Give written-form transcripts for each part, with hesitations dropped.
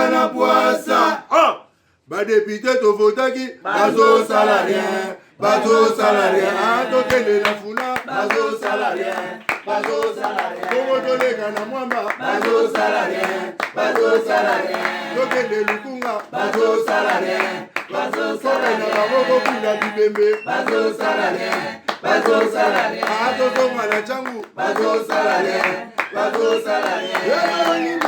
na poisa. Député to votaki bazo salarien. Bazo salarien. Tokende na funa bazo salarien. Bazo salarien. Kongo tolega na mwamba bazo salarien. Bazo salarien. Tokende lukunga bazo salarien. Bazo salarien. Babo kuna bibembe bazo salarien. Bazo salarien. Toto mwana changu bazo salarien. Bazo salarien.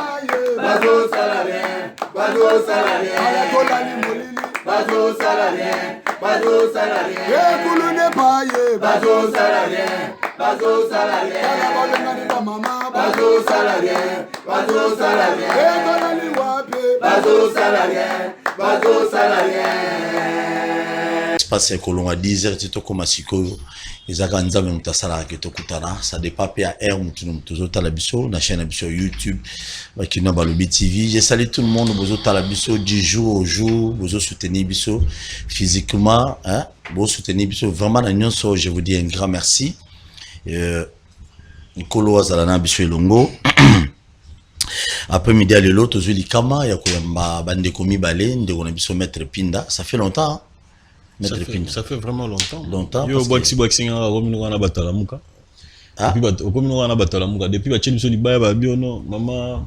Bazo salarien. Bazo salarien. Alakola ni molili bazo salarien. Bazo salarien. Kulune paye bazo salarien. Bazo salarien. Alakola ni mama bazo salarien. Bazo salarien. Kola ni wapi bazo salarien. Bazo salarien. Passe kolonga 10h tu to koma sikoyo ezaka nzambe mutasala ke to kutana ça dépend pa air mutuno mutuzo tala biso na chaîne biso YouTube bakina balobi TV. Je salue tout le monde bozo tala biso du jour au jour bozo soutenir biso physiquement hein bozo soutenir biso vraiment na nyonso. Je vous dis un grand merci. Nikolo azalana biso elongo après midi à lelo tozo likama ya koyamba bande komi balé ndeko na biso maître Pinda. Ça fait longtemps hein? Ça fait vraiment longtemps. Yo boxing a komino wana batala muka. Depuis komino wana batala muka depuis ba cheli so libaya ba biono maman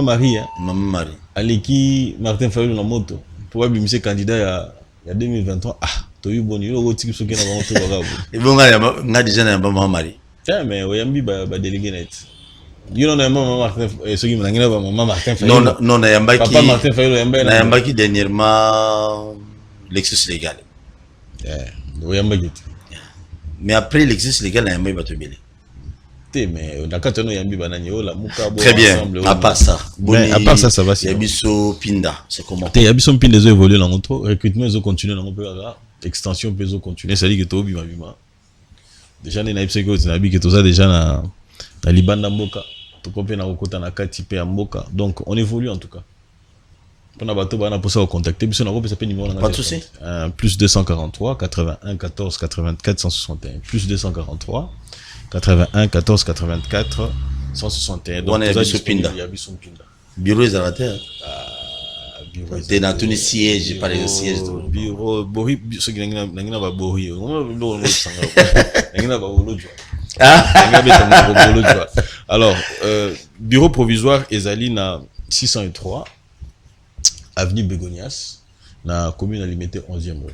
Marie hein. Maman Marie. Aleki Martin Fayulu na moto. Pour bimisa candidat ya 2023 to yu boni yo goti so kena ba moto ba. Et bon nga déjà na maman Marie. Mais oyambi ba délégué net. You know maman Martin so ki mangina ba maman Martin Fayulu. Non na yambaki. Papa Martin Fayulu na yambaki dernièrement l'exercice légal. Mais après l'exercice légal, il y a un peu de très bien, à part ça. À part ça, ça va. Il y a Bisso Pinda, c'est comment? Il y a Bisso Pinda, ils ont évolué dans notre recrutement, ils ont continué dans notre extension, ils ont continué. C'est-à-dire que tu as bima. Déjà, il y a des psychos, il y a des gens déjà dans Liban Mboka, tu comprends, na okota na kati pe Mboka. Donc, on évolue en tout cas. On a bateau pour ça contacter puis on a repris numéro pas de souci. Plus 243 81 14 84 161 plus 243 81 14 84 161. Donc on a Bisso Pinda. Bureau est à la terre. T'es dans tous les sièges, j'ai parlé de sièges. Bureau Bori ce qui n'a pas Bori. Alors bureau provisoire Ezaline 603 avenue Begonias, la commune alimentée 11e rue.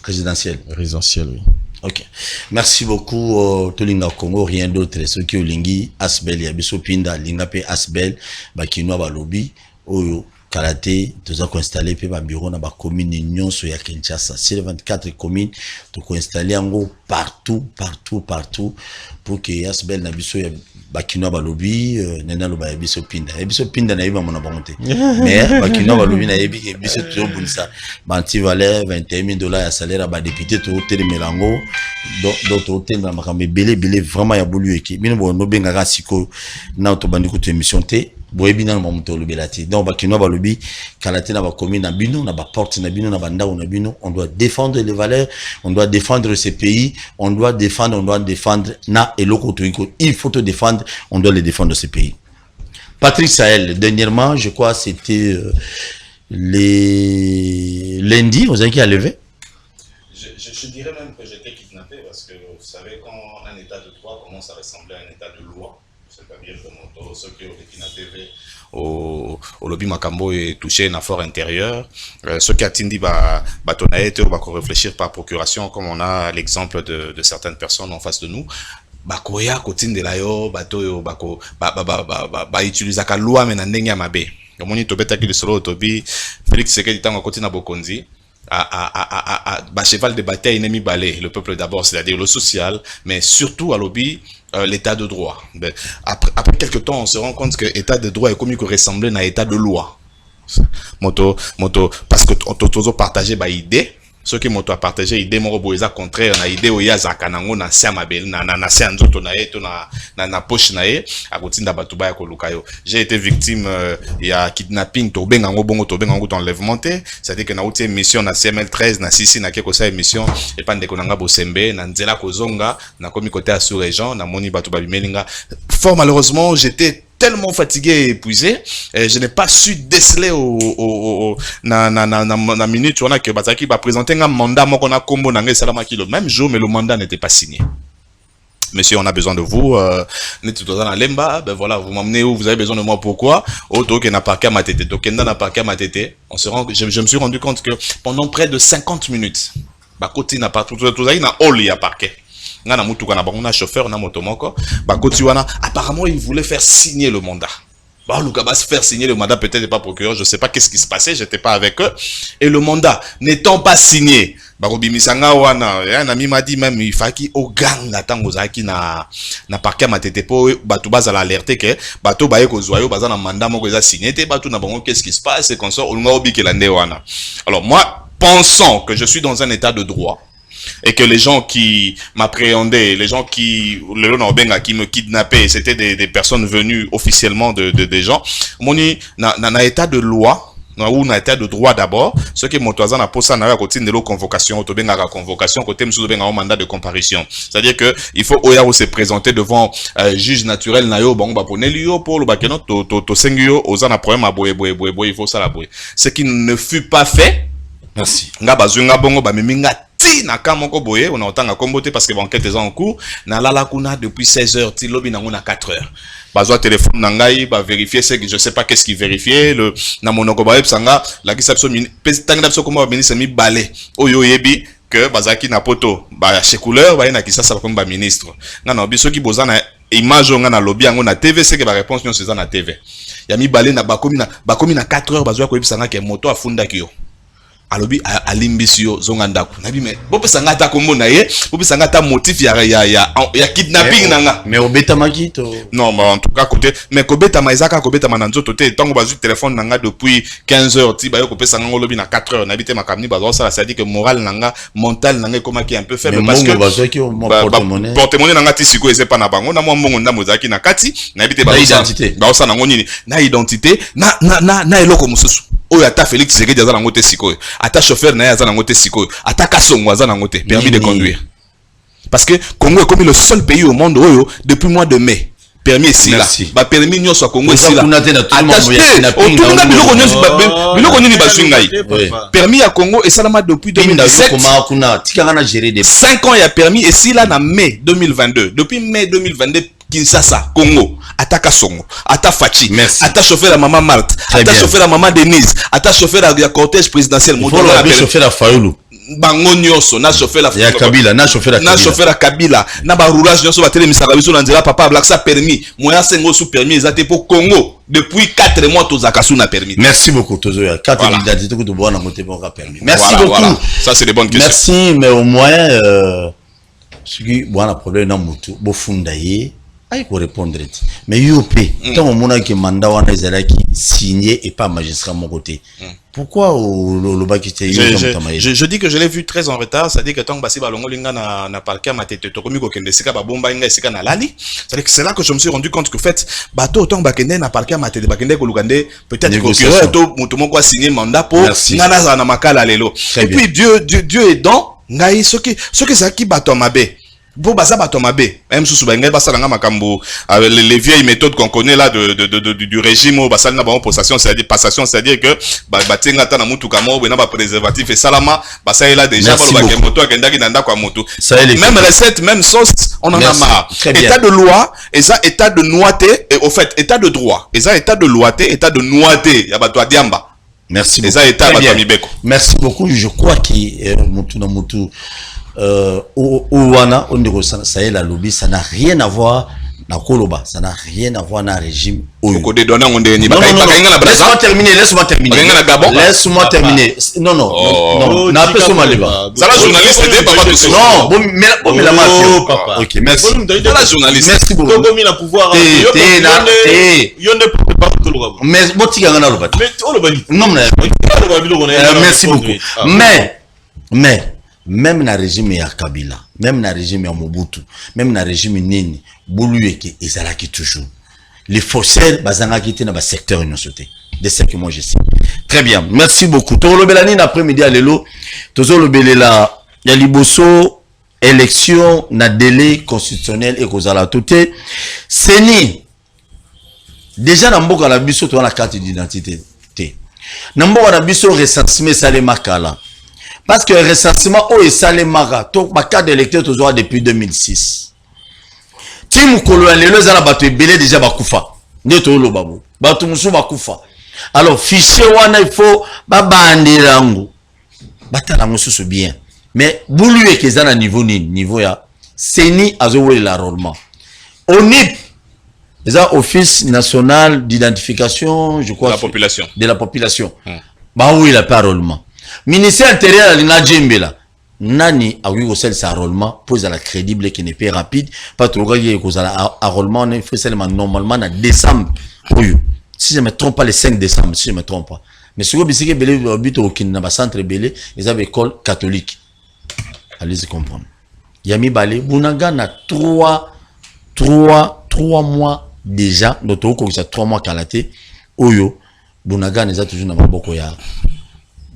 Résidentielle. Résidentielle, oui. Ok. Merci beaucoup, Tolinga Congo. Rien d'autre. Ceux qui ont lingi, Asbel, Yabiso Pinda, Lingape Asbel, Bakinoa Balobi, Oyo, Karaté, tous ont installé, puis bureau dans la commune Union, sur ya Kinshasa. C'est 24 communes, tout installé en gros partout, pour que Asbel, Nabiso, Bakinoa Balobi, Nena Loba, Yabiso Pinda. Yabiso Pinda n'a eu pas mon abonné. Mais Bakinoa Balobi n'a eu Yabiso toujours bon ça. Banti valait $21 000 à salaire à député, tout hôtel Melango, d'autres hôtels dans ma belé, vraiment ya boulu équipe. Mine bon, no benga siko, na autobandi koute émission T. Boebina na moto lobelati. Donc Bakinoa Balobi, Kalaté na ba commune na bino, na ba porte na bino, na banda na bino, on doit défendre les valeurs, on doit défendre ces pays, on doit défendre na et l'autre. Il faut te défendre, on doit les défendre ces pays. Patrick Sahel, dernièrement, je crois c'était les lundi, vous avez qui a levé? Je dirais même que j'étais kidnappé parce que vous savez quand un état de droit commence à ressembler à un état de loi, c'est-à-dire que ceux qui ont été kidnappés au lobby Makambo est touché un effort intérieur. Ceux qui attendent batonaete ou bako réfléchir par procuration, comme on a l'exemple de certaines personnes en face de nous. Bakoya kotinde la yo bato yo bako utiliser ka loi mais na ndenge ya mabe. Omoni tobeta ki lisolo tobi Félix Sekedi tango kotina bokonzi a cheval de bataille ennemi balé le peuple d'abord, c'est-à-dire le social, mais surtout à lobby l'état de droit. Après quelques temps, on se rend compte que l'état de droit est comme il ressemblait à l'état de loi. Moto, parce que on a partagé ba idée. Ce qui moto a partagé idée mon boisa contraire na idée oya zakanango na siama bel na nzoto na yeto na poche na ye akotinda batuba ya kolukayo. J'ai été victime ya kidnapping to bengango bongo to bengango enlèvement, c'est-à-dire que na outie mission na CML 13 na sisi na keko sa émission et pas ndeko nanga bosembe na nzela kozonga na komi côté à sous-région na moni batuba bimelinga. Fort malheureusement, j'étais tellement fatigué et épuisé, je n'ai pas su déceler na minute on a que Bazaki va présenter un mandat moi qu'on a combo nangé salamaki le même jour mais le mandat n'était pas signé. Monsieur, on a besoin de vous. Ben voilà, vous m'emmenez où vous avez besoin de moi. Pourquoi? Je me suis rendu compte que pendant près de 50 minutes, Bakoti n'a pas tout na all y a parquet. On a chauffeur, on a motomoko. Apparemment, il voulait faire signer le mandat. Bah, Lucas faire signer le mandat, peut-être pas procureur, je sais pas qu'est-ce qui se passait, j'étais pas avec eux. Et le mandat n'étant pas signé, Barobi Misanga wana, un ami m'a dit même il fallait au gang n'attend aux aki na parquet ma tete po batu bas à l'alerter que bato baye ko zoyo bazan na mandat mo ko za signé te batu na bango qu'est-ce qui se passe et qu'on sort on obi que lande wana. Alors moi pensant que je suis dans un état de droit et que les gens qui m'appréhendaient, les gens qui me kidnappaient, c'était des personnes venues officiellement des gens. Moni na état de loi ou na état de droit d'abord, ce qui motoazan a posé na côté de convocation, autobenga convocation côté msou benga mandat de comparution. C'est-à-dire que il faut oya se présenter devant juge naturel na yo bon ba poneli yo pour le bakeno to sengyo ozana problème a boye il faut ça la boye. Ce qui ne fut pas fait. Merci. Nga bazunga bongo ba meminga na kamoko boye on a autant à comboter parce que l'enquête est en cours na lala kuna depuis 16h ti lobi nango na 4h bazwa téléphone nangai ba vérifier ce que je sais pas qu'est-ce qu'il vérifiait le na monoko ba sanga la kisapso tangna pso comme ministre mi balé oyo yebi que bazaki na poto ba chez couleur ba na kisasa comme ba ministre ngana biso ki bozana image nga na lobby yango na TV c'est que ba réponse non c'est na TV ya mi balé na bakomi na 4h bazwa ko yebisanga ke moto afunda kiyo alobi alimbisio zongandaku nabi me bopesanga ta kombo na ye bopesanga ta motif ya kidnapping nanga mais obeta makito non mais en tout cas côté mais kobeta maizaka kobeta mananzoto te tango bazu téléphone nanga depuis 15h ti ba yo kopesanga ngolobi na 4h nabi te makamni bazo ça ça dit que moral nanga mental nanga koma ki un peu faible parce que porte-monnaie nanga ti siko ese pa na bango na mo mbongo ndamo zaki na kati nabi te ba identité ba osa nango nini na identité na eloko mususu oyo ata Félix Tshisekedi aza nango te sikoyo ata chauffeur na aza nango te sikoyo ata Kasongo aza nango te permis de conduire parce que Congo est comme le seul pays au monde oyo depuis mois de mai permis ici là ba permis nyonso Congo ici là biloko nini bazwingai permis à Congo et salama depuis 2017 5 ans il y a permis ici là na mai 2022 depuis mai 2022 Kinshasa, Congo, Ataka Songo, Ata Fachi, Ata chauffeur à maman Malte, Ata chauffeur à maman Denise, Ata chauffeur à la cortège présidentiel, chauffeur à Fayoulou. Bango nyonso na chauffeur à Kabila, na chauffeur à Kabila, na ba roulage nyonso ba télé misaka biso na papa black ça permis, moya sengo sous permis ezate pour Congo depuis 4 mois to zakasu na permis. Merci beaucoup Tozoya. 4 identités que tu bois na moté pour permis. Merci beaucoup. Voilà. Ça c'est des bonnes questions. Merci mais au moins ce qui boit un problème na mutu bo fundaye il faut répondre. Mais IOP, tant on a que mandat on a qui signé et pas magistrat mon côté. Pourquoi le bac était je dis que je l'ai vu très en retard, ça dit que tant que basi balongo linga na parquet ma tête to komi ko kende sika ba bomba inga sika na lali. C'est là que je me suis rendu compte que fait bateau tant ba kende na parquet ma tête ba kende ko lugande peut-être procureur to mutu moko a signé mandat pour ngana na makala lelo. Et puis Dieu aidant ngai ce que ça qui bateau mabe. Bon baza batomabe même sous ba ngai basalanga makambo les vieilles méthodes qu'on connaît là du régime au basal na ba possession c'est-à-dire passation c'est-à-dire que batenga ta na mutuka mo bena ba préservatif et salama basala là déjà ba ba moto akendaki na ndako ya moto même recette même sauce on en a marre état de loi et ça état de noité et au fait état de droit et ça état de loité état de noité ya bato adiamba. Merci beaucoup. Merci beaucoup. Je crois que mutu na mutu Ouana, ça est la lobby, ça n'a rien à voir na Koloba, ça n'a rien à voir na régime. Laisse-moi terminer. Laisse-moi terminer. Non. N'a pas sur Maleba. Ça la journaliste était pas de ce. Non, bon, la mafia. Papa. Ok, merci. Ça la journaliste. Merci beaucoup. Comme il a pouvoir. Mais bon, tu gagnes la Non, merci beaucoup. Mais même na régime ya Kabila, même na régime ya Mobutu, même na régime nini, Bouluyeke et Zalaki toujours. Les faussaires bazanga qui étaient dans le secteur union sauté. De ce que moi je sais. Très bien, merci beaucoup. Tolo Belani après-midi à l'élo, Tolo Belela, ya liboso élection na délai constitutionnel et kozala touté. Seni déjà na mboka la biso to na carte d'identité té na mboka na biso recensement salema kala parce que recensement o salema to ba carte d'électeur to zo depuis 2006 ti mukolo ya lelo ezala bato ebele déjà bakufa nde to lo babo bato musu bakufa alors fichier wana il faut babanderango batala mususu bien mais boulu ekezana niveau ni niveau ya seni azowele la rollement ONIP les office national d'identification je crois de la population bah oui la parolement ministère intérieur alinga djembela nani awi ko sel sa rollement pose à la crédible qui n'est pas rapide pas trop gagner ko za rollement il faut seulement normalement en décembre oui si je me trompe pas le 5 décembre si je me trompe pas mais ce que bisike belé but au kin na ba centre belé ils avaient école catholique allez-y comprendre yami balé bunaga na 3 mois déjà notre ko ça 3 mois kalaté oyo bunaga neza toujours na maboko ya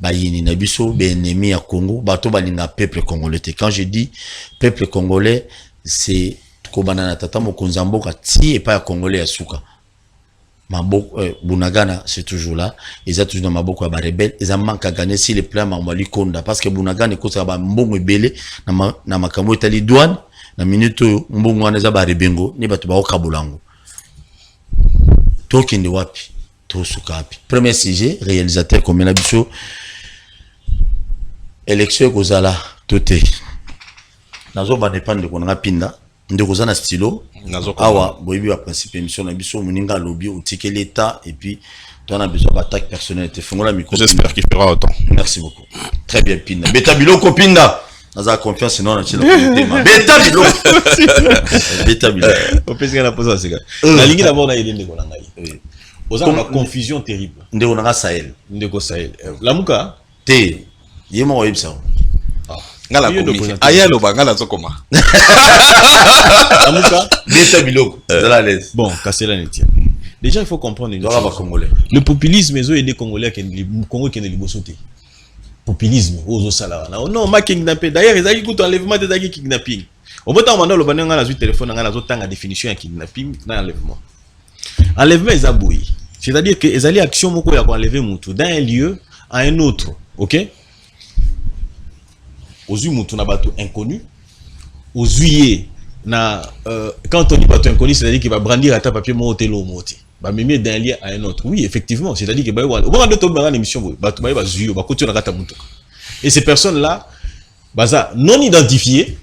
bayini na biso be ennemi ya Congo bato balinga peuple congolais. Quand je dis peuple congolais c'est ko banana tata mokonza mboka ti et pas ya congolais ya suka maboko bunagana c'est toujours là ils ont toujours dans maboko ya ba rebelle ils ont manque à gagner si les plans mamali konda parce que bunagana ko ça ba mbongo ebele na makambo etali douane na minute mbongo wana za ba rebengo ni bato ba okabulango tokende wapi to sukapi premier sujet réalisateur comme na biso élection kozala toté nazo ba dépendre ko na pinda ndeko za na stylo awa boyibi wa principe émission na biso muninga lobby otike l'état et puis toi on a besoin d'attaque personnelle te fongola micro. J'espère qu'il fera autant. Merci beaucoup. Très bien pinda beta biloko pinda naza confiance sinon na chela tema beta biloko beta biloko opesika na posa sika na lingi d'abord na yende ko ngai oza na confusion terrible ndeko na Sahel ndeko Sahel lamuka te yemo oyibsa ngala komi ayalo bangala zokoma amuka beta biloko dans l'aise bon Kassela netia déjà il faut comprendre une chose congolais le populisme ezo aider congolais que Congo qui ne libosoté populisme ozo sala na non ma kidnapping d'ailleurs ezaki kuto enlèvement des kidnapping au bout d'un moment le bananga na téléphone ngala zo tanga définition ya kidnapping na enlèvement ezaboui c'est-à-dire que ezali action moko ya ko enlever mutu d'un lieu à un autre OK aux mutu na bato inconnu aux na quand on dit bato inconnu c'est-à-dire qu'il va brandir à ta papier motelo moti ba mimi d'un lieu à un autre oui effectivement c'est-à-dire que ba on a d'autres dans l'émission bato ba zuyo ba koto na kata mutu et ces personnes là baza non identifiées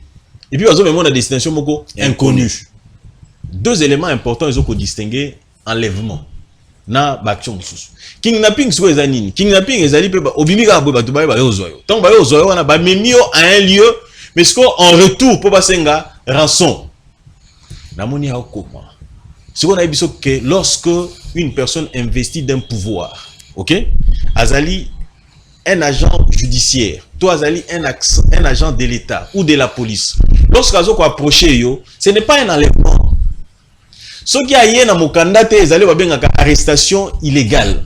et puis bazo même on a destination moko inconnue deux éléments importants ils ont distinguer enlèvement na baction mususu kidnapping so ezanini kidnapping ezali pe obimika bo bato ba yozoyo tant ba yozoyo wana ba memio à un lieu mais ce en retour pour basenga rançon namoni ha okoma ce qu'on a biso que lorsque une personne investit d'un pouvoir OK azali un agent judiciaire toi azali un agent de l'État ou de la police lorsque azoko approcher yo ce n'est pas un enlèvement. Ce qui a yé na mokanda te ezali babengaka arrestation illégale.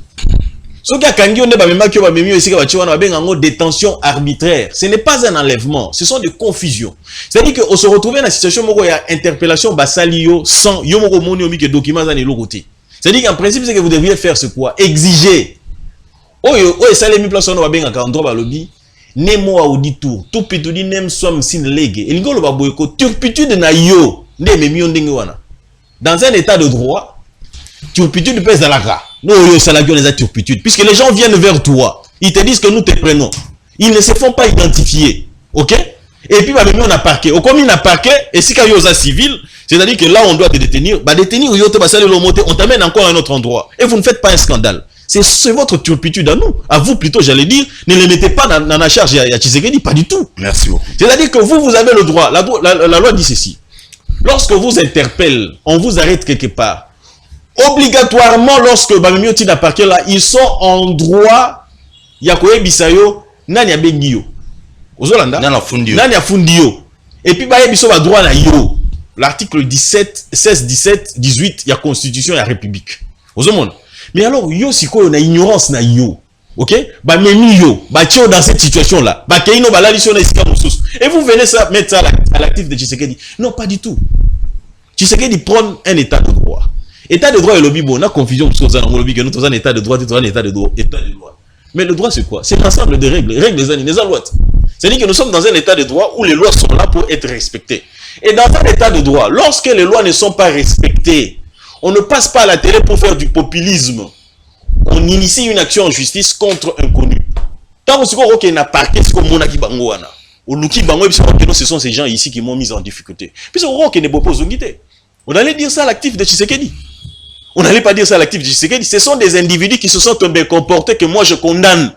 Ce qui a kangi onde ba memaki ba memi esika ba chiwana babenga détention arbitraire. Ce n'est pas un enlèvement, ce sont des confusions. C'est-à-dire que on se retrouve dans la situation moko ya interpellation basali yo sans yo moko moni omi ke document za nelo côté. C'est-à-dire qu'en principe c'est que vous devriez faire ce quoi exiger. Oyo salemi place on babengaka endroit ba lobby nemo auditor tout pitudi nem som sin lege. Elingolo ba boyko turpitude na yo nde memi ondenge wana. Dans un état de droit, turpitude pèse dans la gare. Nous, les turpitude. Puisque les gens viennent vers toi. Ils te disent que nous te prenons. Ils ne se font pas identifier. OK? Et puis, on a parqué. Au comme il a parqué, et si il y a civil, c'est-à-dire que là, on doit te détenir. Détenir, on t'amène encore à un autre endroit. Et vous ne faites pas un scandale. C'est votre turpitude à nous. À vous, plutôt, j'allais dire, ne les mettez pas dans la charge. Il y a Tshisekedi, pas du tout. Merci beaucoup. C'est-à-dire que vous avez le droit. La loi dit ceci. Lorsque vous interpelle, on vous arrête quelque part. Obligatoirement, lorsque Bamimioti n'a parqué là, ils sont en droit. Yakoye Bisayo, Nanya Bengiyo. Ozolanda? Nanya Fundiyo. Et puis, Baye Biso va droit na yo. L'article 17, 16, 17, 18, il y a Constitution et la République. Ozomon. Mais alors, yo, si quoi, on a ignorance na yo. OK? Bah, meni yo. Bah, tio dans cette situation-là. Bah, keino, bah, la liste, on a ici comme sous. Et vous venez ça, mettre ça à l'actif de Tshisekedi. Non, pas du tout. Tshisekedi prend un état de droit. État de droit et lobby, bon, on a confusion parce qu'on a un lobby que nous, on a un état de droit, on a un état de droit. Mais le droit, c'est quoi? C'est l'ensemble des règles. Les règles des lois. C'est-à-dire que nous sommes dans un état de droit où les lois sont là pour être respectées. Et dans un état de droit, lorsque les lois ne sont pas respectées, on ne passe pas à la télé pour faire du populisme. On initie une action en justice contre un connu. Tant que n'a pas qu'est-ce que mon akibangoana. Ou luki bango ce sont ces gens ici qui m'ont mis en difficulté. Puis on ne peut pas on allait dire ça à l'actif de Tshisekedi. On n'allait pas dire ça à l'actif de Tshisekedi. Ce sont des individus qui se sont bien comportés que moi je condamne.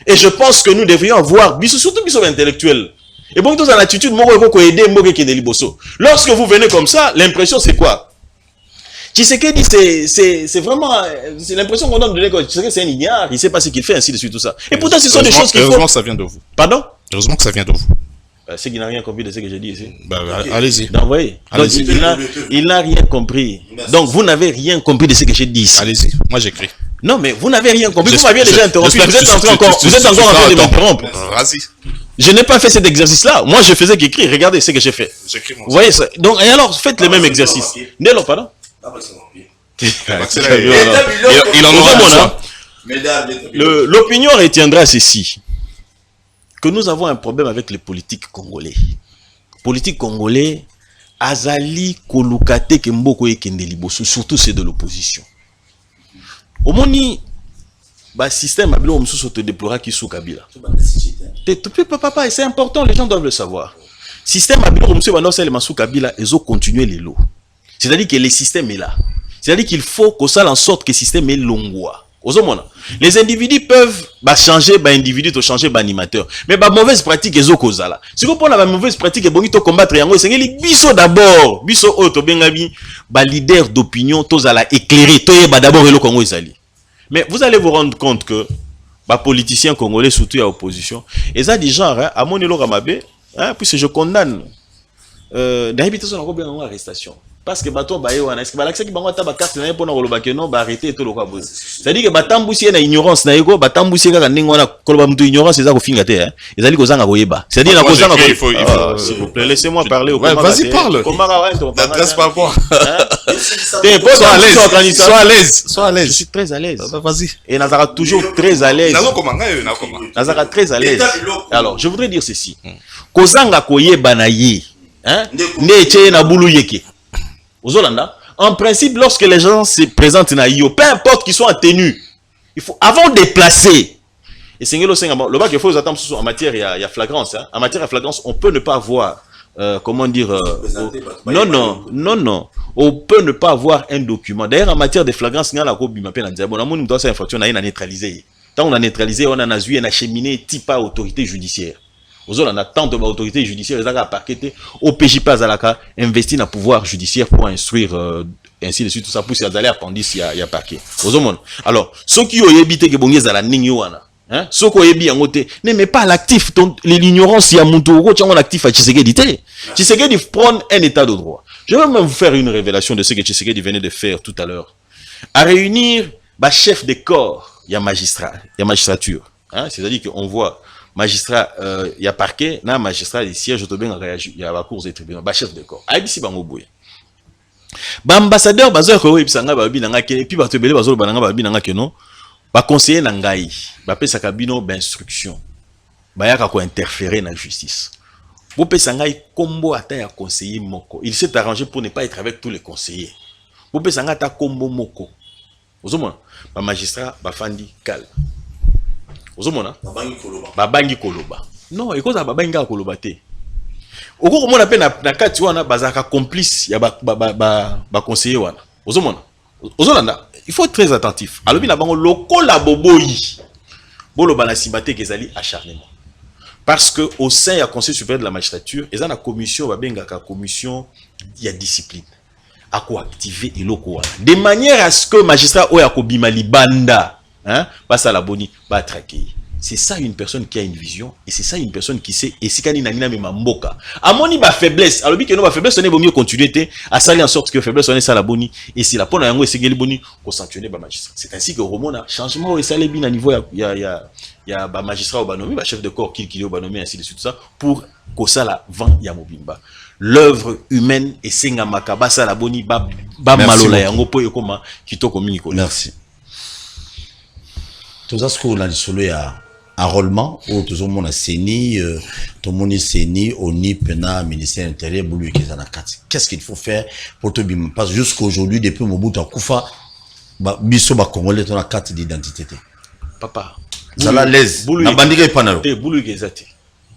Et je pense que nous devrions avoir, surtout qui sont intellectuels. Et bon, dans l'attitude, lorsque vous venez comme ça, l'impression c'est quoi? Tshisekedi, c'est vraiment, c'est l'impression qu'on donne de l'école. Tshisekedi, c'est un ignare, il ne sait pas ce qu'il fait, ainsi de suite, tout ça. Et pourtant, ce sont des choses qu'il faut... Heureusement que ça vient de vous. Pardon? Heureusement que ça vient de vous. C'est qu'il n'a rien compris de ce que j'ai dit ici. Allez-y. D'envoyer. Il n'a rien compris. Donc, vous n'avez rien compris de ce que j'ai dit ici. Allez-y. Moi, j'écris. Non, mais vous n'avez rien compris. Vous m'aviez déjà interrompu. Vous êtes encore en train de m'interrompre. Vas-y. Je n'ai pas fait cet exercice-là. Moi, je faisais qu'écrire. Regardez ce que j'ai fait. J'écris moi. Vous voyez ça? Donc, et alors, faites le même exercice. Nélo, pardon? Il en aura l'opinion retiendra ceci. Que nous avons un problème avec les politiques congolais. Politiques congolais, azali kolukate kemboko ekendeliboso, surtout ceux de l'opposition. Au moni, bah système abilo omsuso te déplora qui sous Kabila. Papa, c'est important, les gens doivent le savoir. Système abilo omsuso banosel le masou Kabila, ils ont continué les lots. C'est-à-dire que le système est là. C'est-à-dire qu'il faut qu'on sache en sorte que le système est longois. Les individus peuvent changer, individu to changer animateur. Mais mauvaise pratique ils ont cause là. Si vous prenez la mauvaise pratique et bon to combattre yango, c'est les biso d'abord, biso auto bengabi leader d'opinion tous à la éclairer, to d'abord le Congo ezali. Mais vous allez vous rendre compte que politiciens congolais surtout à opposition, et ça du genre à mon elo ramabe, puisque je condamne d'habitude on a bien en arrestation. Parce que bato bayewana est-ce que balakisa ki bango ata ba carte na yepona koloba ke non ba arrêter to lokwa bozi. C'est-à-dire que batambusi na ignorance na yego batambusi kaka ndenge wana koloba mutu ignorance eza ko finga te hein. Ezali kozanga koyeba. C'est-à-dire na kozanga il faut s'il vous plaît laissez-moi parler au vas-y parle. N'adresse pas moi. Sois à l'aise. Je suis très à l'aise. Vas-y. Et Nazara toujours très à l'aise. Nazara très à l'aise. Alors, je voudrais dire ceci. Kozanga koyeba na ye, hein? Neche na bulu yeke. En principe, lorsque les gens se présentent na yo, peu importe qu'ils soient en tenue, il faut avant de déplacer. Et c'est le bac il faut attendre en matière il y a flagrance. Hein. En matière de flagrance, on peut ne pas avoir comment dire non. On peut ne pas avoir un document. D'ailleurs, en matière de flagrance, on a la copie m'appelle en bon on doit infraction on a neutralisé. Tant on a neutralisé, on a nazui, on a cheminé type à autorité judiciaire. On a tant d'autorité judiciaire, ils ont parqueté au PJ pas à la investi dans le pouvoir judiciaire pour instruire ainsi de suite tout ça pour s'y aller appendice il y a parquet. Alors, ceux qui ont évité que bongiez à la ningyoana, hein, ceux qui ont évité en côté, mais pas l'actif, l'ignorance il y a mon tour, tu as un actif à Tshisekedi. Tshisekedi prend un état de droit. Je vais même vous faire une révélation de ce que Tshisekedi venait de faire tout à l'heure. À réunir chef de corps, il y a magistrat, il y a magistrature, hein, c'est-à-dire qu'on voit magistrat, il y a parquet, na magistrat, il siège au bien il y a la cour des tribunaux, chef de corps. Aïbisi bango boye. Ambassadeur bazo ko ibisanga babi nanga ke et puis bato belé bazo bananga babi nanga ke non. Ba conseiller nangai, ba pesa kabino instruction. Ba yaka ko interférer na justice. Bo pesa ngai kombo ata ya conseiller moko. Il s'est arrangé pour ne pas être avec tous les conseillers. Bo pesa nga ta kombo moko. Ozomona, ba magistrat ba fandi calme. Ozomona babangi koloba non ekoza babangi koloba te oko komona pe na kati wana bazaka complice ya ba conseiller wana ozolanda il faut être très attentif alobi na bango lokola boboyi boloba na simbate kezali acharnement parce que au sein ya conseil supérieur de la magistrature eza na commission babengaka commission ya discipline ako activer eloko wana de manière à ce que magistrat oya kobima libanda hein, passe à la boni, va traquer. C'est ça une personne qui a une vision et c'est ça une personne qui sait et si quand il a même mboka. À mon ba faiblesse, alors que nos faiblesse on est mieux continuer à salir en sorte que faiblesse on est ça la boni et si la pona yango esengeli boni ko sanctionner ba magistrat. C'est ainsi que romona changement et ça les bien à niveau ya ba magistrat ou ba nommé ba chef de corps qui au ba nommé ainsi de suite ça pour ko ça la vent ya mobimba. L'œuvre humaine et senga makaba ça la boni ba malola yango po ekoma kitoko mingi ko. Merci. Tout ça ce qu'on a dit solo ya enrôlement ou tout le monde a séni tout le monde est séni au NIPENA ministère intérieur boulou qui est qu'est-ce qu'il faut faire pour te bim parce jusqu'aujourd'hui depuis Mobutu Kufa biso ba congolais ton carte d'identité papa ça la laisse na bandika epanalo boulou ezati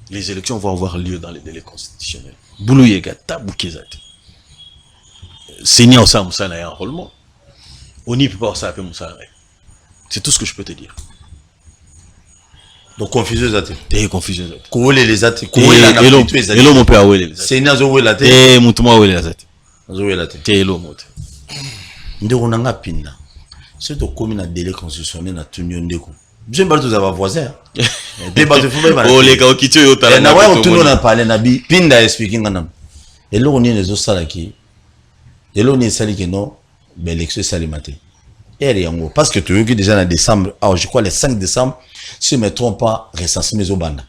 les élections vont avoir lieu dans les délais constitutionnels boulou yegata bukezati séni au ça musa na enrôlement on n'y peut pas ça appeler musa c'est tout ce que je peux te dire. Donc confusion zate. T'es confusion zate. Kouole les zate. Kouole la na putu zate. Elo mon père ouele les zate. C'est nazo ouele la te. Eh mutuma ouele la zate. Nazo ouele la te. T'es elo mote. Ndeko nanga pinda. C'est to komi na délai constitutionnel na tunyo ndeko. Je me tous avoir voisin. Débat de football. Oh les gars okitio yo tala. Na wa tuno na parler na bi pinda expliquing ngana. Elo oni les osala ki. Elo ni sali que non. Ben l'élection salimate. Parce que tu veux que déjà en décembre, alors je crois le 5 décembre, si je ne me trompe pas, recensement au banda.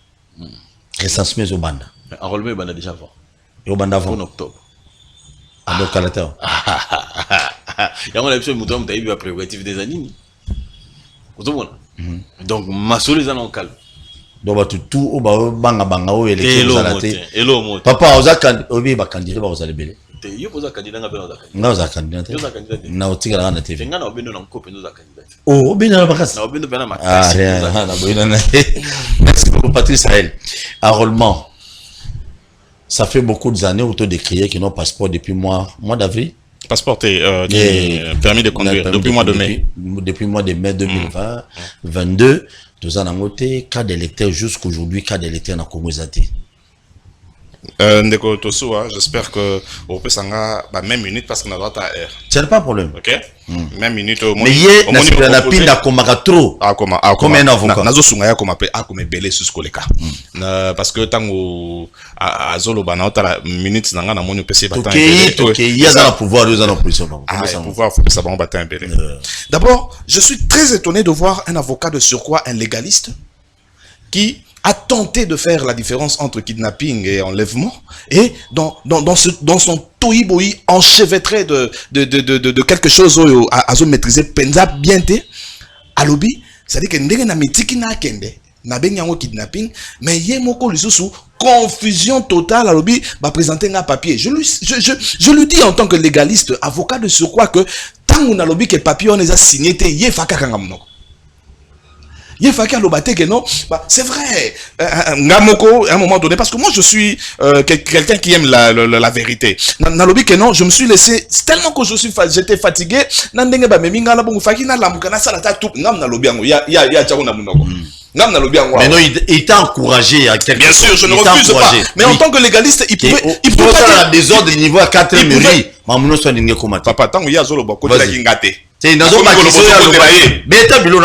Recensement au banda. Enrôlement banda déjà avant. Et au banda avant. En octobre. À donc à la terre. Il y a un épisode où tu as eu la prérogative des animes. Donc, ma solo est en calme. Donc, tout au banga banga ou élection à la terre. Papa, aux candidat, aux allés. Yo poza candidat ngapela za candidat. Nga za candidat. Yo za candidat. Na otika na TV. Nga na obendo na mkope ndo za candidat. Oh, obendo na bakasi. Na obendo bana makasi. Ah, rien. Na boina na. Merci beaucoup Patrice Sahel. Enrôlement. Ça fait beaucoup d'années autour de crier que nos passeports depuis mois d'avril. Passeport permis de conduire depuis mois de mai. Depuis mois de mai 2020, 22, deux ans en côté, cas d'électeur jusqu'aujourd'hui, cas d'électeur dans Congo Zati. Ndeko Tosua, j'espère que on peut s'en même minute parce qu'on a droit à R. C'est pas un problème. Ok. Même minute au moins. Mais hier, on a pris la comara trop. Comme un avocat. Nazo sungaya comme appelé comme belé sur ce cas. Parce que tant à Zolo banata la minute nanga na moni PC battant. Ok, il y a dans le pouvoir, il y a dans la position. Ah, le pouvoir faut que ça va battre un belé. D'abord, je suis très étonné de voir un avocat de surcroît, un légaliste qui a tenté de faire la différence entre kidnapping et enlèvement, et dans son toïboï enchevêtré de quelque chose à maîtriser, penza bien te, à lobby, c'est-à-dire que ndenge na mitiki na kende, na benyango kidnapping, mais yé moko lisusu, confusion totale à lobby, va présenter un papier. Je lui dis en tant que légaliste, avocat de surcroît que tant on a lobby que papier on les a signé, yé faka kangamno. Il faut que non, c'est vrai. Ngamoko, à un moment donné, parce que moi je suis quelqu'un qui aime la vérité. Nalobi que non, je me suis laissé tellement que j'étais fatigué. Nandenge ba meminga la bongo faki na lamuka na sala ta tout. Ngam nalobi ango ya tchako na munoko. Ngam nalobi ango. Mais non, il t'a encouragé à quelque chose. Bien sûr, je ne refuse pas. Mais en tant que légaliste, il peut faire un désordre niveau à 4 mairies. Mamuno soit n'ingé komati. Papa, tant que ya zolo ba côté la kingate. C'est une zone qui mais c'est-à-dire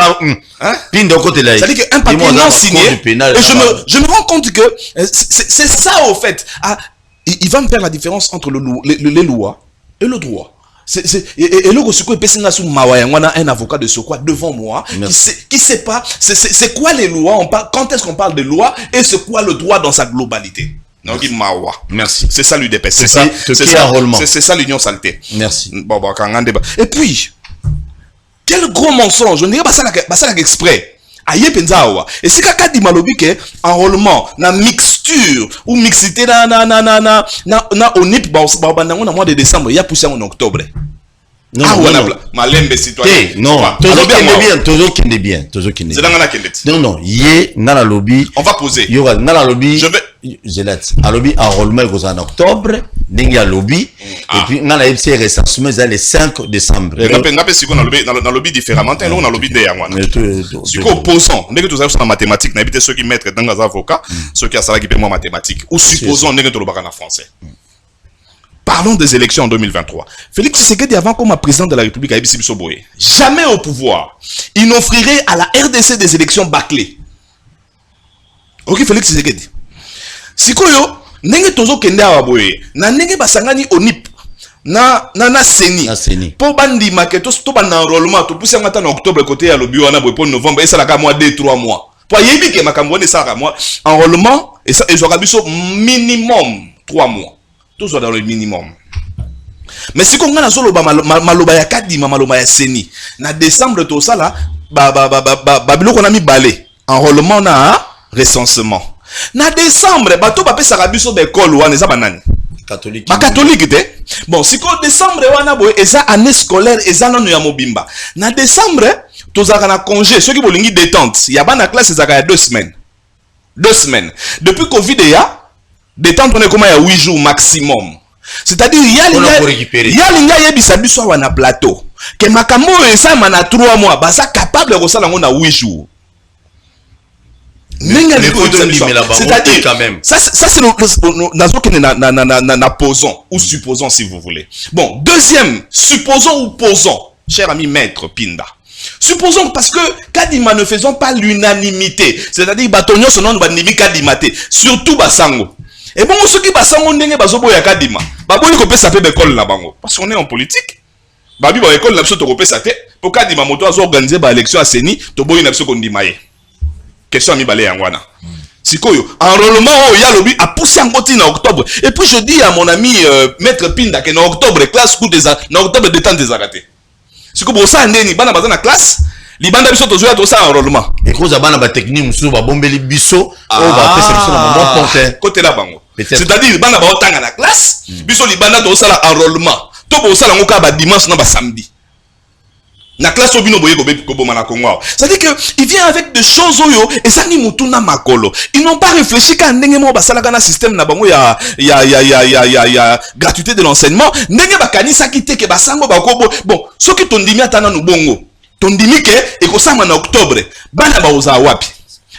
qu'un papier non signé, et je me rends compte que c'est ça au fait. Il va me faire la différence entre les lois et le droit. Et le gosiko est pesé sous mawaya, on a un avocat de surcroît devant moi qui sait pas c'est quoi les lois, quand est-ce qu'on parle de loi et c'est quoi le droit dans sa globalité. Donc il mawa. Merci. C'est ça l'UDP, c'est ça l'union saleté. Merci. Bon et puis quel gros mensonge, on dirait pas ça exprès. Aïe penzawa. Et si kaka di malobi ke enrôlement na mixture ou mixité na onip ba bandango na mois de décembre, il y a poussé en octobre. Non, malembe citoyen. Non, toujours qui est bien. C'est dans la kendet. Non, yé na lobby. On va poser. Yo na la lobby. Je vais à lobby enrôlement en octobre, n'inga lobby et puis na la FC recensement le 5 décembre. Ngapé siko na lobby différemment, on a lobby de yangwana. Siko opposant, ndenge to za na mathématiques, na habite ceux qui mettre dans les avocats, ceux qui a ça qui paie moi mathématiques ou supposons ndenge to lobaka na français. Parlons des élections en 2023. Félix Tshisekedi, avant comme président de la République, à Ibisi Bisoboye, jamais au pouvoir, il n'offrirait à la RDC des élections bâclées. Ok, Félix Tshisekedi. Sikoyo, ndenge tozo kende awa boye, na ndenge basangani onip, na seni. Po bandi maketos, to ban enrôlement, to pousse ngata na octobre côté ya lobi wana boye pour novembre, et ça la mois 2-3 mois. Po yebi ke makambo ne ça mois, enrôlement, et ça, et biso minimum 3 mois. Tout soit dans le minimum. Mais si on a solo maloba ya kadima maloba ya seni, na décembre tout ça là, babilo qu'on a mis balai, enrôlement na recensement. Na décembre, bato ba pesa rabiso d'école wana eza banani catholique. Ba catholique te. Bon, si ko décembre wana boy eza année scolaire eza nanu ya mobimba. Na décembre, tozaka na congé, ceux qui bolingi détente, ya bana classe ezaka ya 2 semaines. 2 semaines. Depuis Covid ya détente on est comment ya 8 jours maximum. C'est-à-dire il y a linga yebisa biso wana plateau. Que makambo eza mana 3 mois, ba ça capable de kosala ngo na 8 jours. C'est-à-dire quand même. Ça c'est na posons ou supposons si vous voulez. Bon, deuxième, supposons ou posons, cher ami maître Pinda. Supposons parce que Kadima ne faisons pas l'unanimité. C'est-à-dire batonyo son nom bandimi Kadimate, surtout Basango. Et bon ceux qui Basango ndenge bazobo ya Kadima. Baboyi ko pesa pe école na bango parce qu'on est en politique. Babi ba école na biso to ko pesa te pour Kadima moto azo organiser ba élection à Seni, to boyi na biso ko ndimaye. Question à mi balé yangwana. Sikoyo, enrôlement il y a lobby a poussé en côté en octobre. Et puis je dis à mon ami maître Pinda que en octobre classe coup des en octobre détente des arrêtés. Sikoyo bo ça ndeni bana bazana classe, li banda biso to zoya to ça enrôlement. Et cause bana ba technique musu ba bombeli biso, o ba pesa biso na moment compte. Côté là bango. C'est-à-dire bana ba otanga na classe, biso li banda to ça enrôlement. To bo ça ngoka ba dimanche na ba samedi. Na classe obino boye ko boma na Congo. C'est-à-dire que il vient avec des choses oyo et ça ni mutuna makolo. Ils n'ont pas réfléchi qu'à ndenge mo basala kana système na bango ya gratuité de l'enseignement. Ndenge bakanisa kite ke basango bakobo. Bon, soki tondimi atana no bongo. Tondimi ke e ko sama na octobre. Bana ba oza wapi?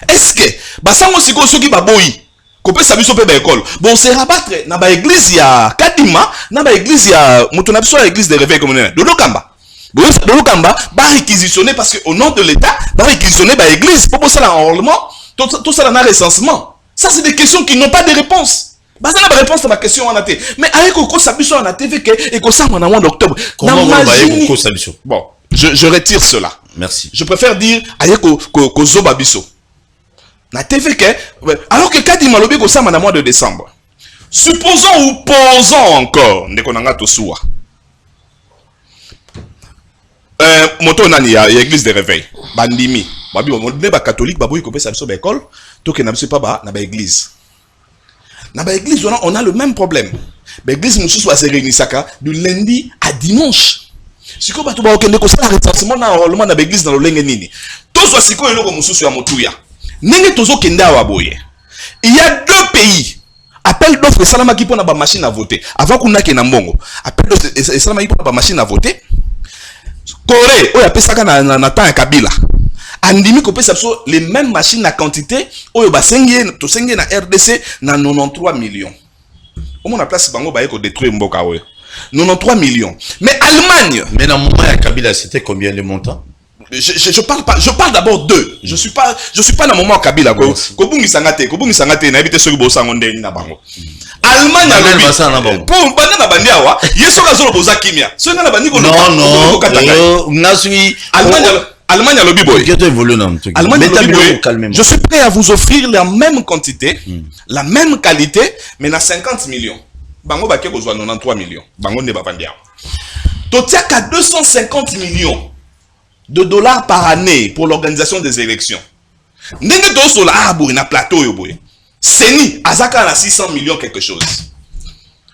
Est-ce que basango siko soki baboyi ko pesa biso pe ba école. Bon, se rabattre na ba église ya Kadima, na ba église ya mutuna biso ya église de réveil communautaire. De Lokamba. De Lukamba va réquisitionner parce que au nom de l'État va réquisitionner l'église pour ça l'enrôlement, tout ça dans un recensement. Ça c'est des questions qui n'ont pas de réponse. Bah ça n'a pas de réponse à ma question en AT. Mais avec Oko Sabiso en ATV et que ça en mois d'octobre. Comment va Oko Sabiso? Bon, je retire cela. Merci. Je préfère dire avec Oko Zobabiso. Na TV alors que Kadima Lobi ko ça en mois de décembre. Supposons ou posons encore Nekonanga Tosua. Moto nani ya église de réveil bandimi babi on ba catholique baboyi ko pesa biso ba école to ke na biso pa ba na ba église on a le même problème ba église mususu a se réunissaka du lundi à dimanche siko bato ba okende ko sala recensement na enrôlement na ba église na lolenge nini to so siko eloko mususu ya motuya nenge tozo kende awa boye il y a 2 pays appel d'offre salama ki pona ba machine à voter avant kuna ke na mbongo appel d'offre salama ki pona ba machine à voter Corée, oya pesaka na temps ya Kabila. Andimi ko pesa so les mêmes machines à quantité, oyo ba to sengé na RDC na 93 millions. Au moins la place bango ba ko détruire mboka oyo. 93 millions. Mais Allemagne, mais dans le moment ya Kabila c'était combien le montant? Je parle d'abord d'eux. Je suis pas dans le moment Kabila ko bungi sangate na ebite soki bo sango ndeni na bango. Allemagne a lobby. Pour banda na bandi awa, yeso ka zolo boza kimia. So nga na bandi ko non, ngasui Allemagne a lobby boy. Allemagne a lobby boy. Je suis prêt à vous offrir la même quantité, la même qualité, mais na 50 millions. Bango ba ke ko 93 millions. Bango ne ba bandi awa. Totiaka 250 millions de dollars par année pour l'organisation des élections. Ndenge to so la boy na plateau yo boy. Seni Azaka a 600 millions quelque chose.